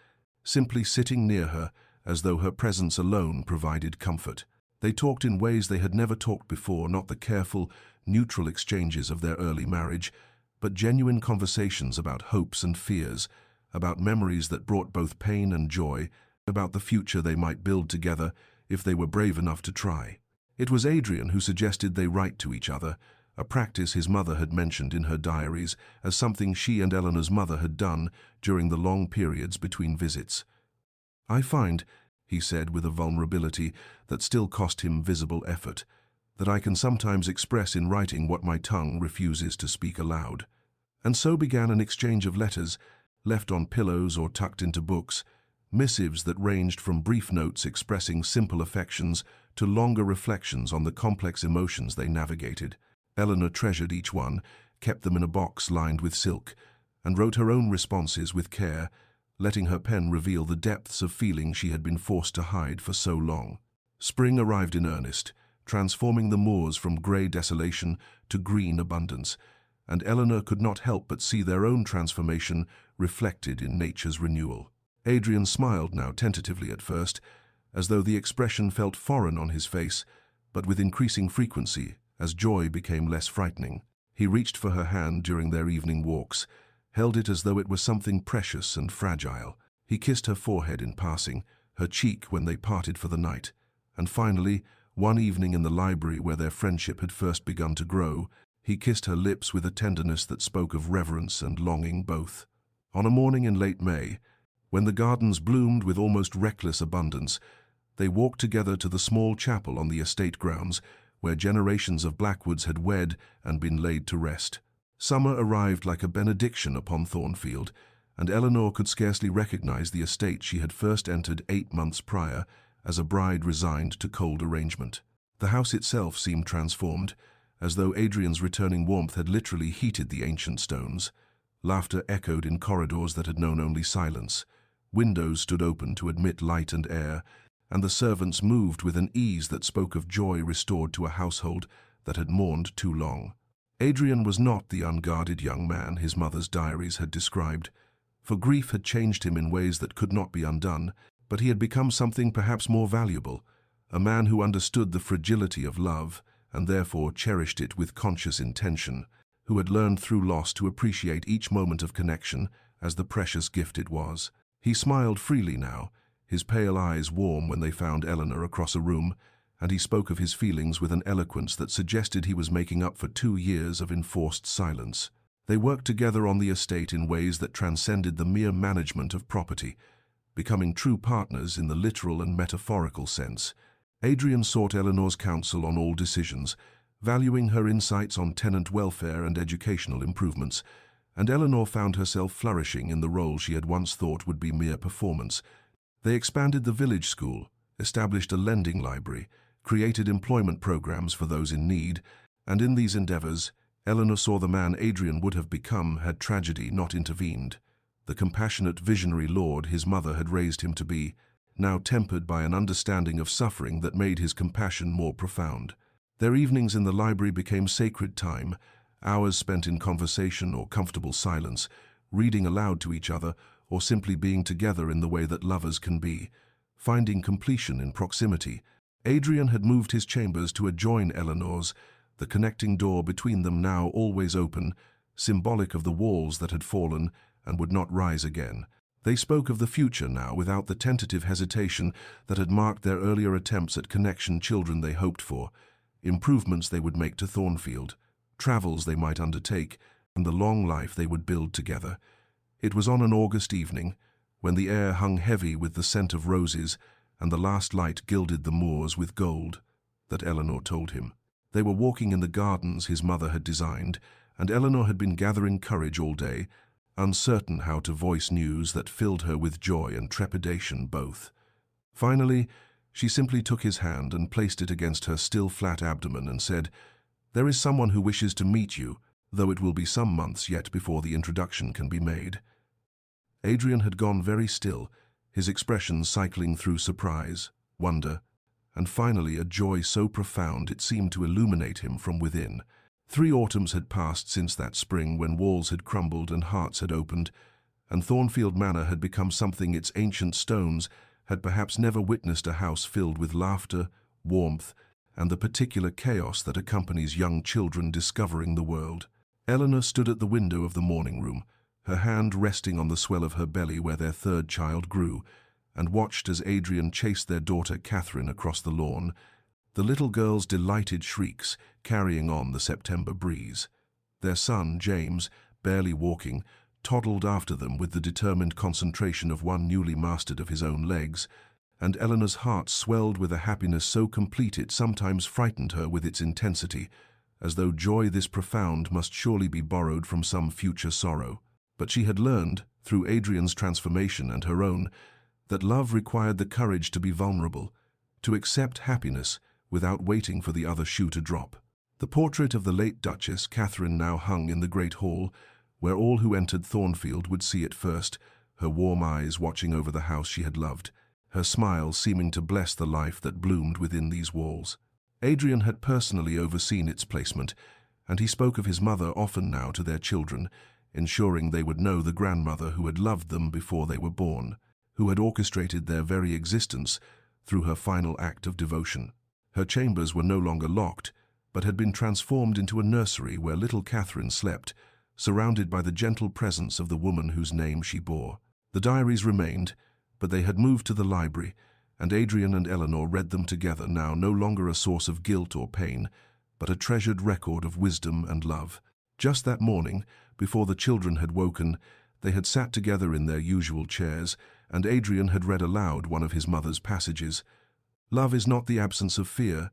A: simply sitting near her as though her presence alone provided comfort. They talked in ways they had never talked before, not the careful, neutral exchanges of their early marriage, but genuine conversations about hopes and fears, about memories that brought both pain and joy, about the future they might build together if they were brave enough to try. It was Adrian who suggested they write to each other, a practice his mother had mentioned in her diaries as something she and Eleanor's mother had done during the long periods between visits. "I find," he said with a vulnerability that still cost him visible effort, "that I can sometimes express in writing what my tongue refuses to speak aloud." And so began an exchange of letters, left on pillows or tucked into books, missives that ranged from brief notes expressing simple affections to longer reflections on the complex emotions they navigated. Eleanor treasured each one, kept them in a box lined with silk, and wrote her own responses with care, letting her pen reveal the depths of feeling she had been forced to hide for so long. Spring arrived in earnest, transforming the moors from grey desolation to green abundance, and Eleanor could not help but see their own transformation reflected in nature's renewal. Adrian smiled now tentatively at first, as though the expression felt foreign on his face, but with increasing frequency, as joy became less frightening. He reached for her hand during their evening walks, held it as though it was something precious and fragile. He kissed her forehead in passing, her cheek when they parted for the night. And finally, one evening in the library where their friendship had first begun to grow, he kissed her lips with a tenderness that spoke of reverence and longing both. On a morning in late May, when the gardens bloomed with almost reckless abundance, they walked together to the small chapel on the estate grounds where generations of Blackwoods had wed and been laid to rest. Summer arrived like a benediction upon Thornfield, and Eleanor could scarcely recognize the estate she had first entered 8 months prior as a bride resigned to cold arrangement. The house itself seemed transformed, as though Adrian's returning warmth had literally heated the ancient stones. Laughter echoed in corridors that had known only silence. Windows stood open to admit light and air, and the servants moved with an ease that spoke of joy restored to a household that had mourned too long. Adrian was not the unguarded young man his mother's diaries had described, for grief had changed him in ways that could not be undone, but he had become something perhaps more valuable, a man who understood the fragility of love and therefore cherished it with conscious intention, who had learned through loss to appreciate each moment of connection as the precious gift it was. He smiled freely now, his pale eyes warm when they found Eleanor across a room, and he spoke of his feelings with an eloquence that suggested he was making up for 2 years of enforced silence. They worked together on the estate in ways that transcended the mere management of property, becoming true partners in the literal and metaphorical sense. Adrian sought Eleanor's counsel on all decisions, valuing her insights on tenant welfare and educational improvements, and Eleanor found herself flourishing in the role she had once thought would be mere performance. They expanded the village school, established a lending library, created employment programs for those in need, and in these endeavors, Eleanor saw the man Adrian would have become had tragedy not intervened. The compassionate visionary lord his mother had raised him to be, now tempered by an understanding of suffering that made his compassion more profound. Their evenings in the library became sacred time, hours spent in conversation or comfortable silence, reading aloud to each other, or simply being together in the way that lovers can be, finding completion in proximity. Adrian had moved his chambers to adjoin Eleanor's, the connecting door between them now always open, symbolic of the walls that had fallen and would not rise again. They spoke of the future now without the tentative hesitation that had marked their earlier attempts at connection children they hoped for, improvements they would make to Thornfield, travels they might undertake, and the long life they would build together. It was on an August evening, when the air hung heavy with the scent of roses and the last light gilded the moors with gold, that Eleanor told him. They were walking in the gardens his mother had designed, and Eleanor had been gathering courage all day, uncertain how to voice news that filled her with joy and trepidation both. Finally, she simply took his hand and placed it against her still flat abdomen and said, "There is someone who wishes to meet you, though it will be some months yet before the introduction can be made." Adrian had gone very still, his expressions cycling through surprise, wonder, and finally a joy so profound it seemed to illuminate him from within. 3 autumns had passed since that spring when walls had crumbled and hearts had opened, and Thornfield Manor had become something its ancient stones had perhaps never witnessed, a house filled with laughter, warmth, and the particular chaos that accompanies young children discovering the world. Eleanor stood at the window of the morning room, her hand resting on the swell of her belly where their 3rd child grew, and watched as Adrian chased their daughter Catherine across the lawn, the little girl's delighted shrieks carrying on the September breeze. Their son, James, barely walking, toddled after them with the determined concentration of one newly mastered of his own legs, and Eleanor's heart swelled with a happiness so complete it sometimes frightened her with its intensity, as though joy this profound must surely be borrowed from some future sorrow. But she had learned, through Adrian's transformation and her own, that love required the courage to be vulnerable, to accept happiness without waiting for the other shoe to drop. The portrait of the late Duchess Catherine now hung in the great hall, where all who entered Thornfield would see it first, her warm eyes watching over the house she had loved, her smile seeming to bless the life that bloomed within these walls. Adrian had personally overseen its placement, and he spoke of his mother often now to their children, ensuring they would know the grandmother who had loved them before they were born, who had orchestrated their very existence through her final act of devotion. Her chambers were no longer locked, but had been transformed into a nursery where little Catherine slept, surrounded by the gentle presence of the woman whose name she bore. The diaries remained, but they had moved to the library, and Adrian and Eleanor read them together now, no longer a source of guilt or pain, but a treasured record of wisdom and love. Just that morning, before the children had woken, they had sat together in their usual chairs, and Adrian had read aloud one of his mother's passages. Love is not the absence of fear,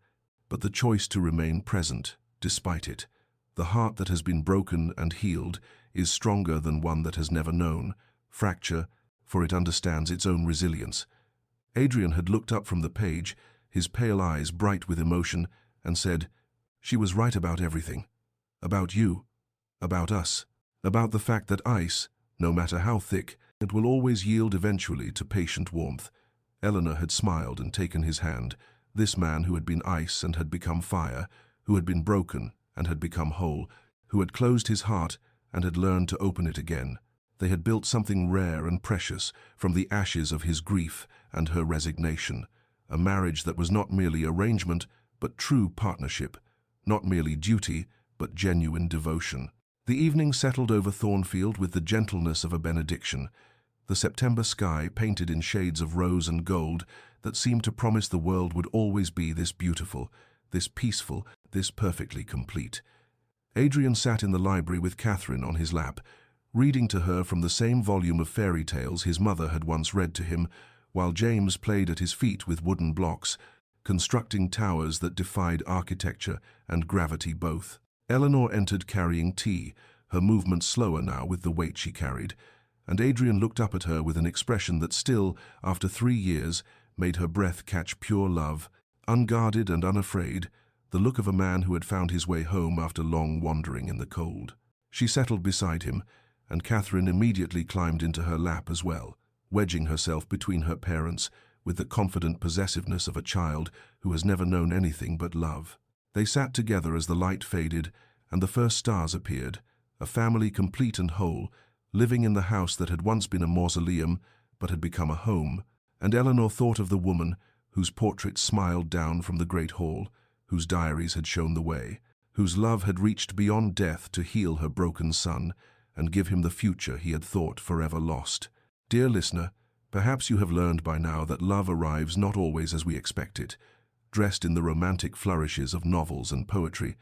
A: but the choice to remain present, despite it. The heart that has been broken and healed is stronger than one that has never known fracture, for it understands its own resilience. Adrian had looked up from the page, his pale eyes bright with emotion, and said, "She was right about everything. About you. About us. About the fact that ice, no matter how thick, it will always yield eventually to patient warmth." Eleanor had smiled and taken his hand, this man who had been ice and had become fire, who had been broken and had become whole, who had closed his heart and had learned to open it again. They had built something rare and precious from the ashes of his grief and her resignation, a marriage that was not merely arrangement, but true partnership, not merely duty, but genuine devotion. The evening settled over Thornfield with the gentleness of a benediction, the September sky painted in shades of rose and gold that seemed to promise the world would always be this beautiful, this peaceful, this perfectly complete. Adrian sat in the library with Catherine on his lap, reading to her from the same volume of fairy tales his mother had once read to him, while James played at his feet with wooden blocks, constructing towers that defied architecture and gravity both. Eleanor entered carrying tea, her movements slower now with the weight she carried, and Adrian looked up at her with an expression that still, after 3 years, made her breath catch pure love, unguarded and unafraid, the look of a man who had found his way home after long wandering in the cold. She settled beside him, and Catherine immediately climbed into her lap as well, wedging herself between her parents with the confident possessiveness of a child who has never known anything but love. They sat together as the light faded and the first stars appeared, a family complete and whole, living in the house that had once been a mausoleum but had become a home, and Eleanor thought of the woman whose portrait smiled down from the great hall, whose diaries had shown the way, whose love had reached beyond death to heal her broken son and give him the future he had thought forever lost. Dear listener, perhaps you have learned by now that love arrives not always as we expect it, dressed in the romantic flourishes of novels and poetry,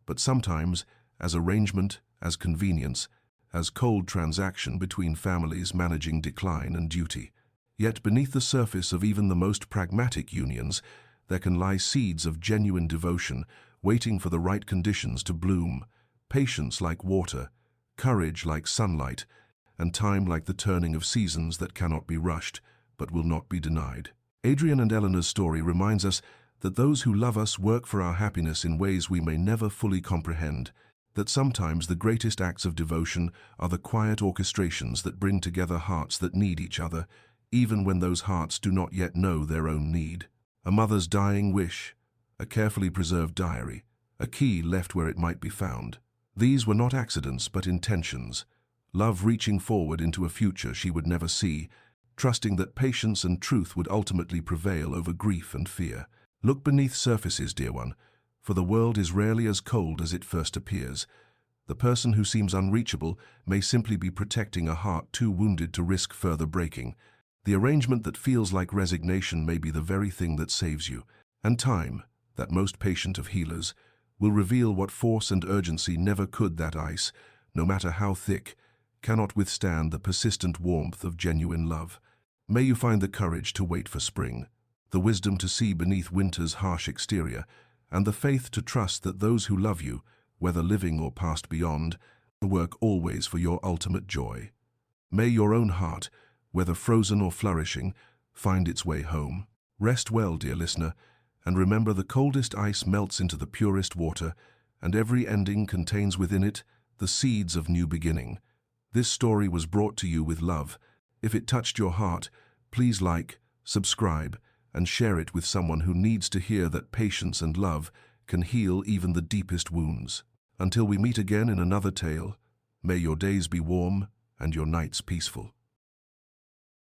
A: but sometimes as arrangement, as convenience, as cold transaction between families managing decline and duty. Yet beneath the surface of even the most pragmatic unions, there can lie seeds of genuine devotion, waiting for the right conditions to bloom, patience like water, courage like sunlight, and time like the turning of seasons that cannot be rushed, but will not be denied. Adrian and Eleanor's story reminds us that those who love us work for our happiness in ways we may never fully comprehend, that sometimes the greatest acts of devotion are the quiet orchestrations that bring together hearts that need each other, even when those hearts do not yet know their own need. A mother's dying wish, a carefully preserved diary, a key left where it might be found. These were not accidents but intentions, love reaching forward into a future she would never see, trusting that patience and truth would ultimately prevail over grief and fear. Look beneath surfaces, dear one, for the world is rarely as cold as it first appears. The person who seems unreachable may simply be protecting a heart too wounded to risk further breaking. The arrangement that feels like resignation may be the very thing that saves you. And time, that most patient of healers, will reveal what force and urgency never could. That ice, no matter how thick, cannot withstand the persistent warmth of genuine love. May you find the courage to wait for spring, the wisdom to see beneath winter's harsh exterior, and the faith to trust that those who love you, whether living or passed beyond, work always for your ultimate joy. May your own heart, whether frozen or flourishing, find its way home. Rest well, dear listener, and remember the coldest ice melts into the purest water, and every ending contains within it the seeds of new beginning. This story was brought to you with love. If it touched your heart, please like, subscribe, and share it with someone who needs to hear that patience and love can heal even the deepest wounds. Until we meet again in another tale, may your days be warm and your nights peaceful.